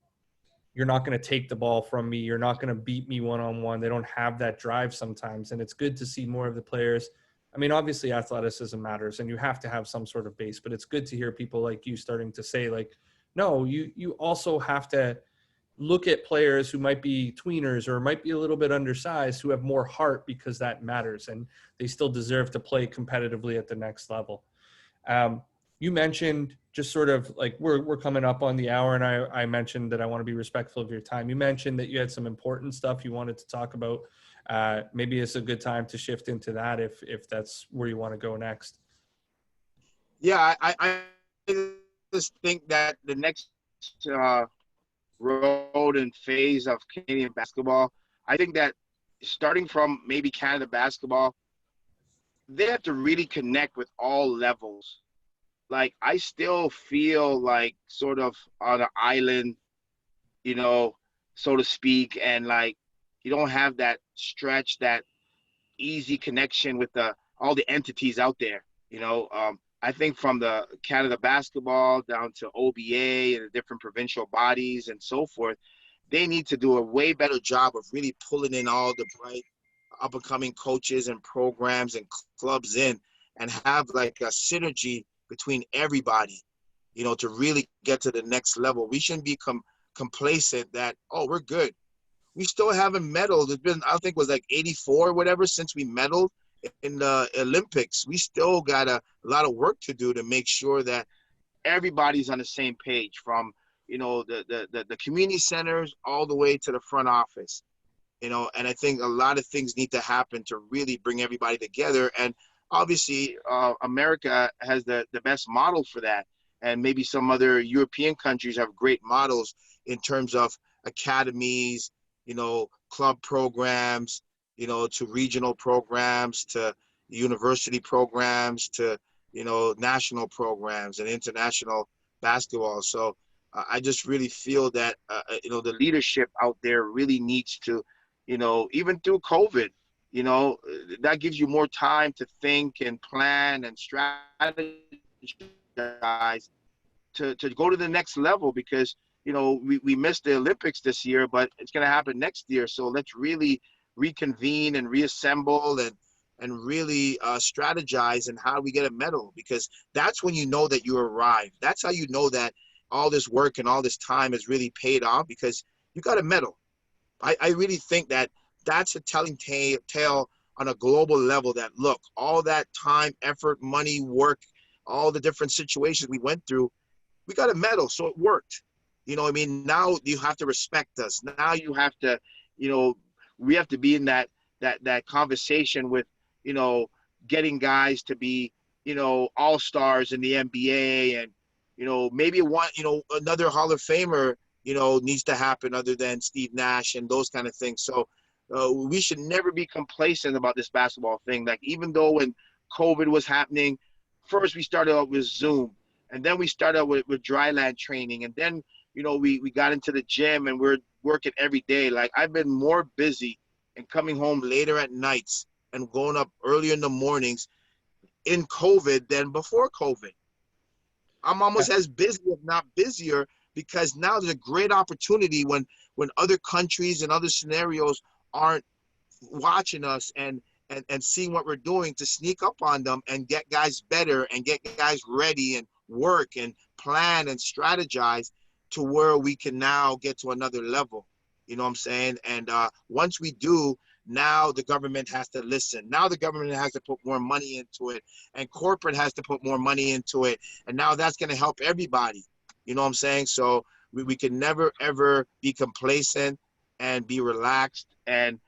Speaker 1: you're not going to take the ball from me. You're not going to beat me one-on-one. They don't have that drive sometimes. And it's good to see more of the players. I mean, obviously athleticism matters and you have to have some sort of base, but it's good to hear people like you starting to say like, no, you also have to look at players who might be tweeners or might be a little bit undersized who have more heart because that matters and they still deserve to play competitively at the next level. You mentioned just sort of like we're coming up on the hour and I mentioned that I want to be respectful of your time. You mentioned that you had some important stuff you wanted to talk about. Maybe it's a good time to shift into that if that's where you want to go next.
Speaker 2: Yeah, I just think that the next road and phase of Canadian basketball, I think that starting from maybe Canada basketball, they have to really connect with all levels. Like, I still feel like sort of on an island, so to speak, and like you don't have that stretch, that easy connection with all the entities out there. I think from the Canada basketball down to OBA and the different provincial bodies and so forth, they need to do a way better job of really pulling in all the bright up and coming coaches and programs and clubs in and have like a synergy between everybody, to really get to the next level. We shouldn't be complacent that, oh, we're good. We still haven't medaled. It's been, I think it was like 84 or whatever since we medaled in the Olympics. We still got a lot of work to do to make sure that everybody's on the same page, from the community centers all the way to the front office. And I think a lot of things need to happen to really bring everybody together. And obviously America has the best model for that, and maybe some other European countries have great models in terms of academies, club programs, to regional programs, to university programs, to, national programs and international basketball. So I just really feel that, the leadership out there really needs to, even through COVID, that gives you more time to think and plan and strategize to go to the next level, because, we missed the Olympics this year, but it's going to happen next year. So let's really reconvene and reassemble and really strategize and how we get a medal, because that's when you know that you arrived. That's how you know that all this work and all this time has really paid off, because you got a medal. I really think that that's a telling tale on a global level, that look, all that time, effort, money, work, all the different situations we went through, we got a medal, so it worked. Now you have to respect us. Now you have to, we have to be in that conversation with, getting guys to be, all-stars in the NBA, and, maybe another Hall of Famer, needs to happen other than Steve Nash and those kind of things. So we should never be complacent about this basketball thing. Like, even though when COVID was happening, first we started out with Zoom, and then we started out with dryland training, and then, we got into the gym and we're working every day. Like, I've been more busy and coming home later at nights and going up earlier in the mornings in COVID than before COVID. I'm almost as busy, if not busier, because now there's a great opportunity when other countries and other scenarios aren't watching us and seeing what we're doing, to sneak up on them and get guys better and get guys ready and work and plan and strategize to where we can now get to another level. You know what I'm saying? And once we do, now the government has to listen. Now the government has to put more money into it, and corporate has to put more money into it. And now that's going to help everybody. You know what I'm saying? So we can never, ever be complacent and be relaxed and,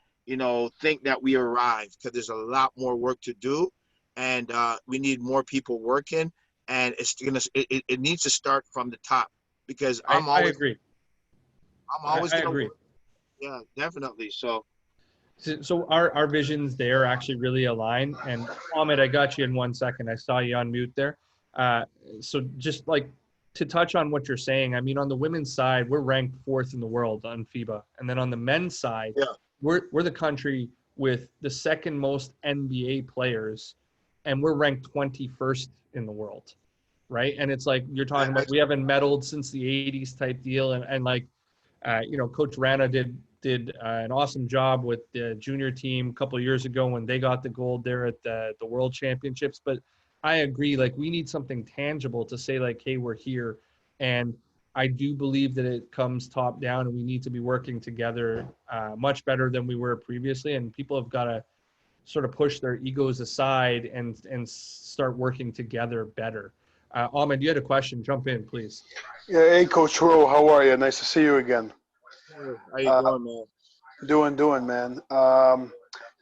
Speaker 2: think that we arrived, because there's a lot more work to do, and we need more people working, and it needs to start from the top, because
Speaker 1: I agree.
Speaker 2: I'm always
Speaker 1: I
Speaker 2: gonna
Speaker 1: agree.
Speaker 2: work. Yeah, definitely. So
Speaker 1: So our visions there actually really align. And Ahmed, I got you in 1 second. I saw you on mute there. Uh, so just like to touch on what you're saying, I mean, on the women's side, we're ranked fourth in the world on FIBA, and then on the men's side,
Speaker 2: yeah,
Speaker 1: we're the country with the second most NBA players, and we're ranked 21st in the world, right? And it's like you're talking about we haven't medaled since the 80s type deal, and like Coach Rana did an awesome job with the junior team a couple of years ago when they got the gold there at the World Championships. But I agree, like we need something tangible to say like, hey, we're here. And I do believe that it comes top down, and we need to be working together much better than we were previously. And people have got to sort of push their egos aside and start working together better. Ahmed, you had a question. Jump in, please.
Speaker 5: Yeah, hey, Coach Ro, how are you? Nice to see you again.
Speaker 2: how you
Speaker 5: Uh,
Speaker 2: doing, man?
Speaker 5: doing, man.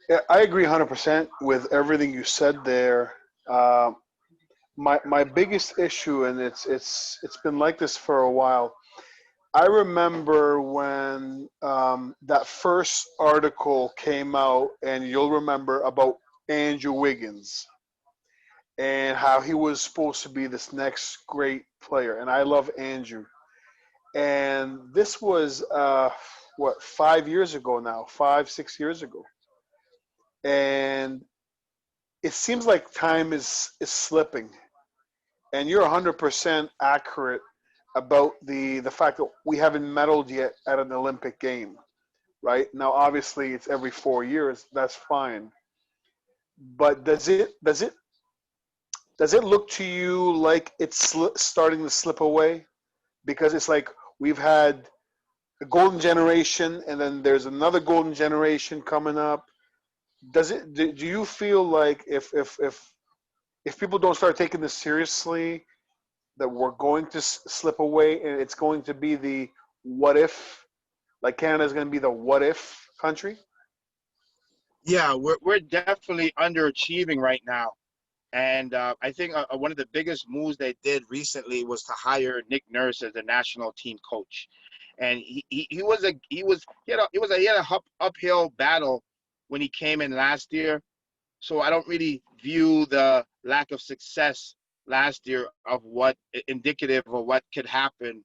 Speaker 5: Yeah, I agree 100% with everything you said there. Um, my biggest issue, and it's been like this for a while. I remember when that first article came out, and you'll remember about Andrew Wiggins and how he was supposed to be this next great player. And I love Andrew. And this was what 5 years ago now, 5 6 years ago, and it seems like time is slipping. And you're 100% accurate about the fact that we haven't medaled yet at an Olympic game, right? Now, obviously, it's every 4 years. That's fine, but does it look to you like it's starting to slip away? Because it's like we've had a golden generation, and then there's another golden generation coming up. Do you feel like if people don't start taking this seriously, that we're going to slip away, and it's going to be the what if, like Canada's going to be the what if country?
Speaker 2: Yeah, we're definitely underachieving right now. And I think one of the biggest moves they did recently was to hire Nick Nurse as the national team coach. And he had a uphill battle when he came in last year. So I don't really view the lack of success last year of what indicative of what could happen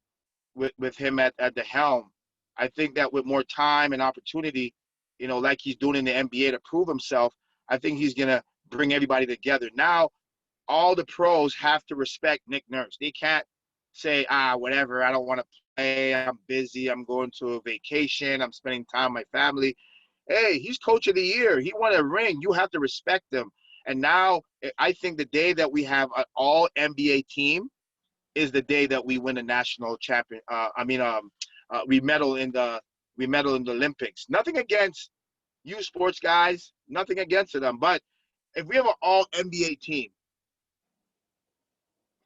Speaker 2: with him at the helm. I think that with more time and opportunity, like he's doing in the NBA to prove himself, I think he's gonna bring everybody together. Now, all the pros have to respect Nick Nurse. They can't say, whatever, I don't want to play, I'm busy, I'm going to a vacation, I'm spending time with my family. Hey, he's coach of the year. He won a ring. You have to respect him. And now I think the day that we have an all NBA team is the day that we win a national champion. We medal in the Olympics. Nothing against you sports guys, nothing against them. But if we have an all NBA team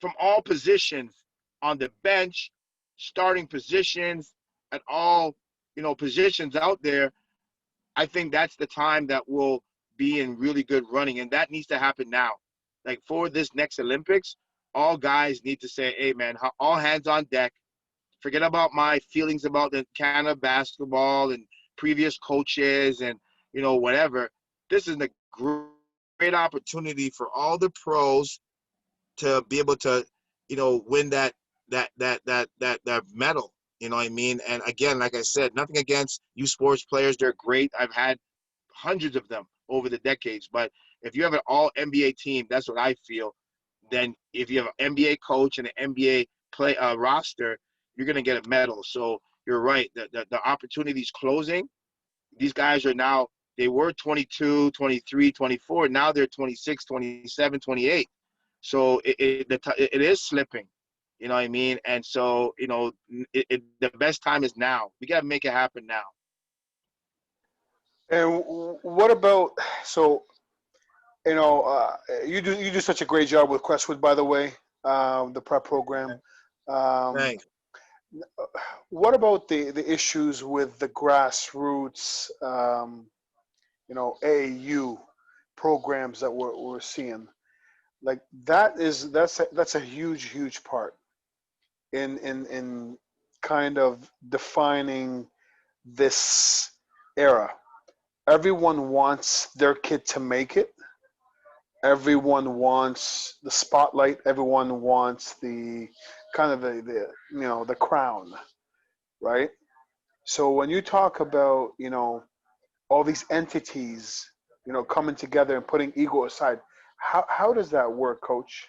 Speaker 2: from all positions on the bench, starting positions, at all positions out there, I think that's the time that we'll be in really good running, and that needs to happen now. Like for this next Olympics, all guys need to say, "Hey, man, all hands on deck. Forget about my feelings about the Canada basketball and previous coaches and whatever. This is a great opportunity for all the pros to be able to, win that medal. You know what I mean? And again, like I said, nothing against you sports players. They're great. I've had hundreds of them over the decades. But if you have an all NBA team, that's what I feel. Then if you have an NBA coach and an NBA play roster, you're going to get a medal. So you're right. The opportunity's closing. These guys are now, they were 22, 23, 24. Now they're 26, 27, 28. So it is slipping. You know what I mean? And so, the best time is now. We got to make it happen now.
Speaker 5: And what about so you do such a great job with Crestwood, by the way, the prep program. Um,
Speaker 2: Thanks.
Speaker 5: what about the issues with the grassroots AAU programs that we're seeing. Like that's a huge part in kind of defining this era. Everyone wants their kid to make it. Everyone wants the spotlight. Everyone wants the kind of the crown, right? So when you talk about all these entities coming together and putting ego aside, how does that work, Coach?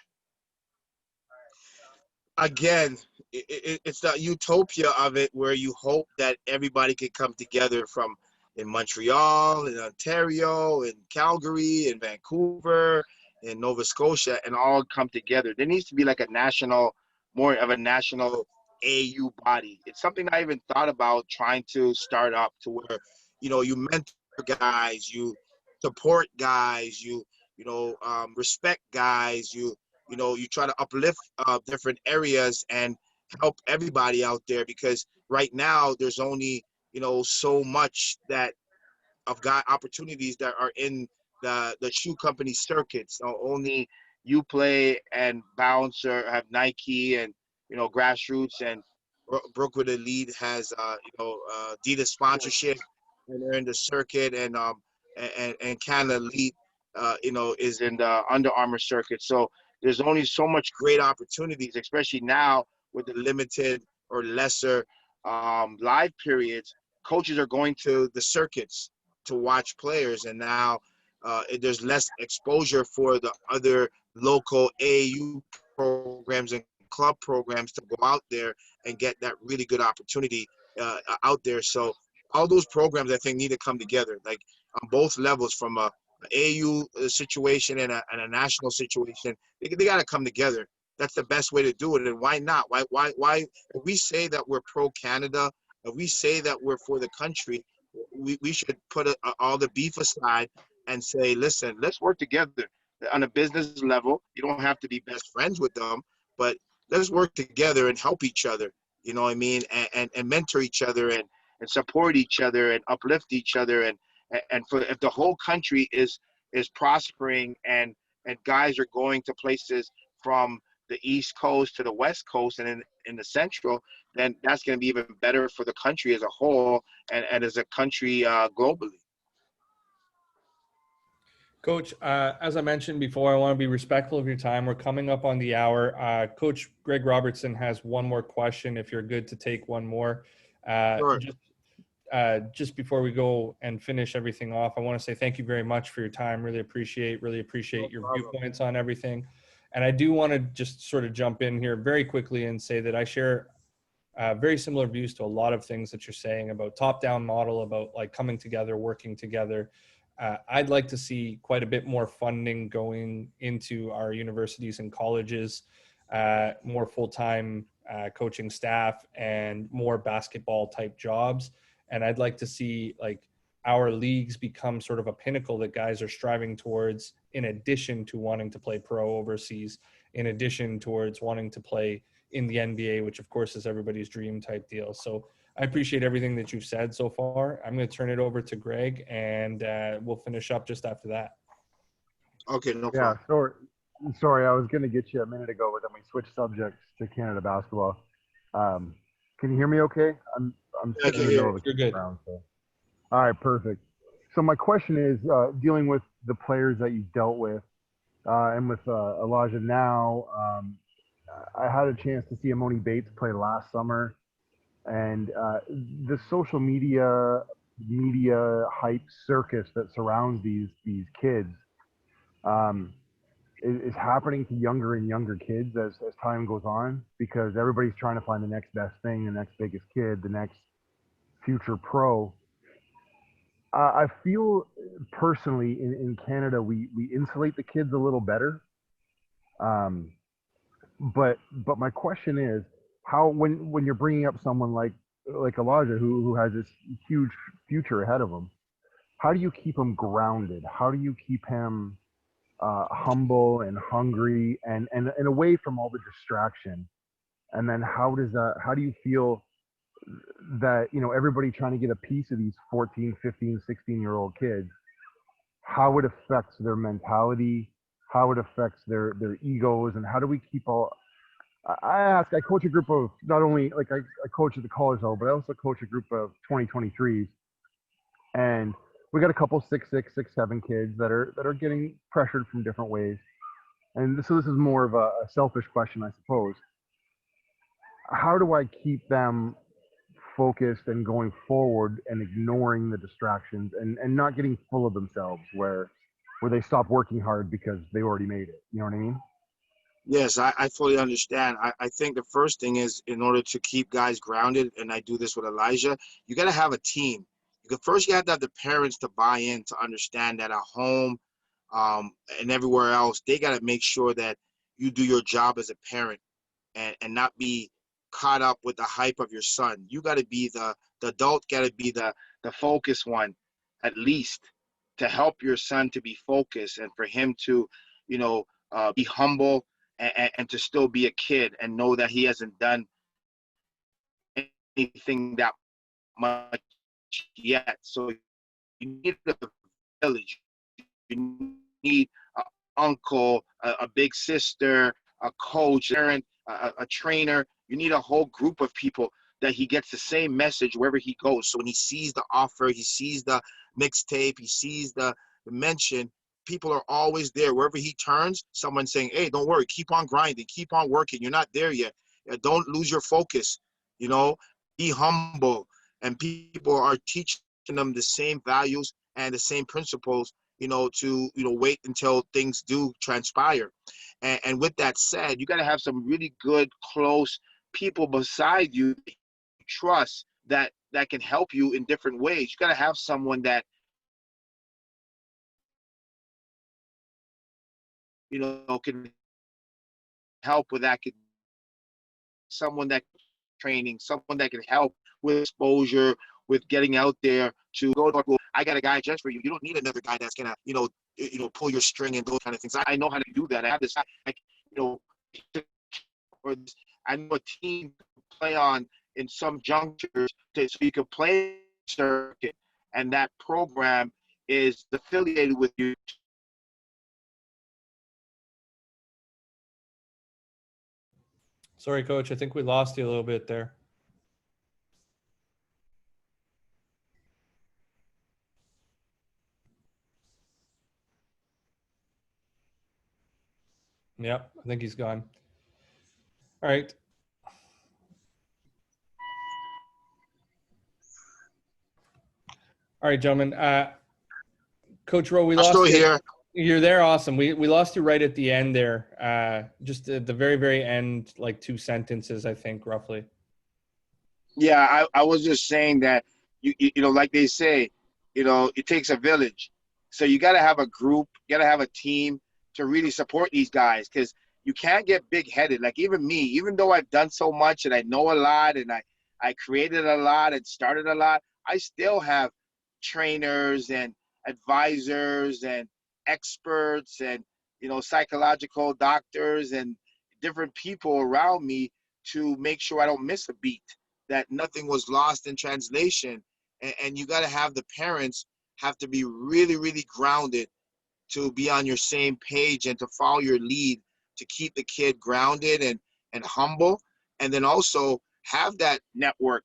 Speaker 2: Again, it's the utopia of it where you hope that everybody can come together from in Montreal, in Ontario, in Calgary, in Vancouver, in Nova Scotia, and all come together. There needs to be like a national, more of a national AU body. It's something I even thought about trying to start up to where, you mentor guys, you support guys, respect guys, you try to uplift different areas and help everybody out there, because right now there's only so much that of got opportunities that are in the shoe company circuits. So only you play and bounce or have Nike and grassroots, and Brookwood Elite has Adidas sponsorship, and they're in the circuit, and Canada Elite is in the Under Armour circuit. So there's only so much great opportunities, especially now with the limited or lesser live periods. Coaches are going to the circuits to watch players, and now there's less exposure for the other local AAU programs and club programs to go out there and get that really good opportunity out there. So all those programs, I think, need to come together, like on both levels, from a AAU situation and a national situation. They got to come together. That's the best way to do it. And why not? Why? If we say that we're pro Canada, if we say that we're for the country, we should put all the beef aside and say, listen, let's work together on a business level. You don't have to be best friends with them, but let's work together and help each other. You know what I mean? And mentor each other, and support each other, and uplift each other, and for if the whole country is prospering, and guys are going to places from the East Coast to the West Coast and in the Central, then that's going to be even better for the country as a whole, and as a country globally.
Speaker 1: Coach, as I mentioned before, I want to be respectful of your time. We're coming up on the hour. Coach Greg Robertson has one more question, if you're good to take one more.
Speaker 2: Sure.
Speaker 1: Just before we go and finish everything off, I want to say thank you very much for your time. Really appreciate your viewpoints on everything. And I do want to just sort of jump in here very quickly and say that I share very similar views to a lot of things that you're saying about top-down model, about like coming together, working together. I'd like to see quite a bit more funding going into our universities and colleges, more full-time coaching staff, and more basketball type jobs. And I'd like to see like our leagues become sort of a pinnacle that guys are striving towards, in addition to wanting to play pro overseas, in addition towards wanting to play in the NBA, which of course is everybody's dream type deal. So I appreciate everything that you've said so far. I'm going to turn it over to Greg, and we'll finish up just after that.
Speaker 2: Okay, no problem.
Speaker 6: Yeah, sorry, I was going to get you a minute ago, but then we switched subjects to Canada basketball. Can you hear me okay? I'm sitting in the middle of the ground. So. All right, perfect. So my question is, dealing with the players that you dealt with, and with Elijah now, I had a chance to see Amoni Bates play last summer, and the social media hype circus that surrounds these kids is happening to younger and younger kids as time goes on, because everybody's trying to find the next best thing, the next biggest kid, the next future pro. I feel personally in Canada we insulate the kids a little better. But my question is, how when you're bringing up someone like Elijah who has this huge future ahead of him, how do you keep him grounded? How do you keep him humble and hungry and away from all the distraction? And then how do you feel that everybody trying to get a piece of these 14, 15, 16-year-old kids, how it affects their mentality, how it affects their egos, and how do we keep all. I coach a group of not only like I coach at the college level, but I also coach a group of 2023s, and we got a couple 6'6", 6'7" kids that are getting pressured from different ways. And so this is more of a selfish question, I suppose. How do I keep them focused and going forward and ignoring the distractions and not getting full of themselves where they stop working hard because they already made it? You know what I mean?
Speaker 2: Yes, I fully understand. I think the first thing is, in order to keep guys grounded, and I do this with Elijah, you got to have a team. First, you have to have the parents to buy in, to understand that at home, and everywhere else, they got to make sure that you do your job as a parent, and not be caught up with the hype of your son. You got to be the adult, got to be the focused one, at least, to help your son to be focused and for him to, be humble, and to still be a kid and know that he hasn't done anything that much yet. So you need a village. You need an uncle, a big sister, a coach, parent, a trainer. You need a whole group of people that he gets the same message wherever he goes. So when he sees the offer, he sees the mixtape, he sees the mention, people are always there. Wherever he turns, someone saying, hey, don't worry, keep on grinding, keep on working. You're not there yet. Don't lose your focus. Be humble. And people are teaching them the same values and the same principles, to, wait until things do transpire. And with that said, you got to have some really good, close people beside you trust that can help you in different ways. You got to have someone that, can help with that, someone that training, someone that can help with exposure, with getting out there to go to school. I got a guy just for you. You don't need another guy that's gonna, pull your string and those kind of things. I know how to do that. I have this, like, or I know a team to play on in some junctures, so you can play circuit, and that program is affiliated with you.
Speaker 1: Sorry, Coach. I think we lost you a little bit there. Yep, I think he's gone. All right. All right, gentlemen. Coach Rowe, we
Speaker 2: I'm
Speaker 1: lost
Speaker 2: still
Speaker 1: you.
Speaker 2: here.
Speaker 1: You're there. Awesome. We lost you right at the end there. Just at the very, very end, like 2 sentences, I think, roughly.
Speaker 2: Yeah, I was just saying that, like they say, it takes a village. So you got to have a group, you got to have a team to really support these guys, because you can't get big headed. Like even me, even though I've done so much and I know a lot and I created a lot and started a lot, I still have trainers and advisors and experts and, psychological doctors and different people around me to make sure I don't miss a beat, that nothing was lost in translation. And you got to have the parents have to be really, really grounded to be on your same page and to follow your lead, to keep the kid grounded and humble. And then also have that network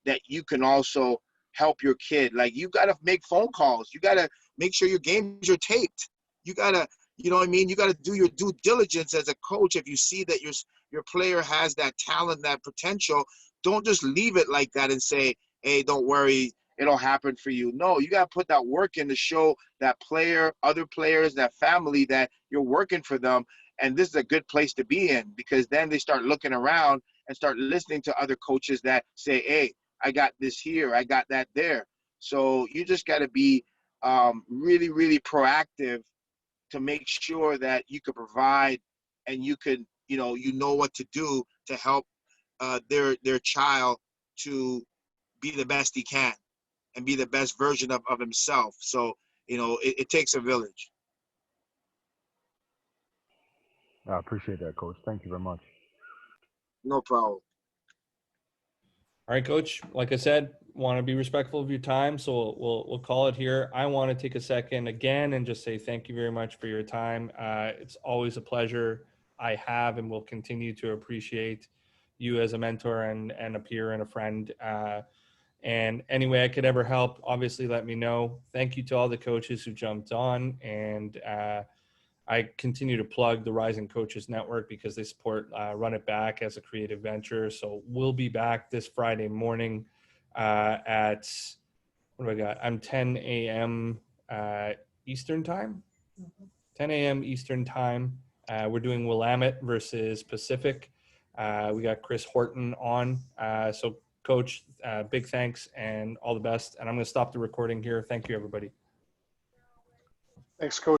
Speaker 2: that you can also help your kid. Like, you got to make phone calls. You got to make sure your games are taped. You got to, you know what I mean? You got to do your due diligence as a coach. If you see that your player has that talent, that potential, don't just leave it like that and say, hey, don't worry, it'll happen for you. No, you got to put that work in to show that player, other players, that family, that you're working for them. And this is a good place to be in, because then they start looking around and start listening to other coaches that say, hey, I got this here, I got that there. So you just got to be really, really proactive to make sure that you can provide, and you can, you know what to do to help their child to be the best he can and be the best version of himself. So, it takes a village.
Speaker 6: I appreciate that, Coach. Thank you very much.
Speaker 2: No problem.
Speaker 1: All right, Coach. Like I said, want to be respectful of your time, so we'll call it here. I want to take a second again and just say thank you very much for your time. It's always a pleasure. I have and will continue to appreciate you as a mentor and a peer and a friend. And any way I could ever help, obviously let me know. Thank you to all the coaches who jumped on, and I continue to plug the Rising Coaches Network because they support Run It Back as a creative venture. So we'll be back this Friday morning at, what do I got? I'm 10 a.m. Eastern time. 10 a.m. Eastern time. We're doing Willamette versus Pacific. We got Chris Horton on. So Coach, big thanks and all the best. And I'm going to stop the recording here. Thank you, everybody.
Speaker 5: Thanks, Coach.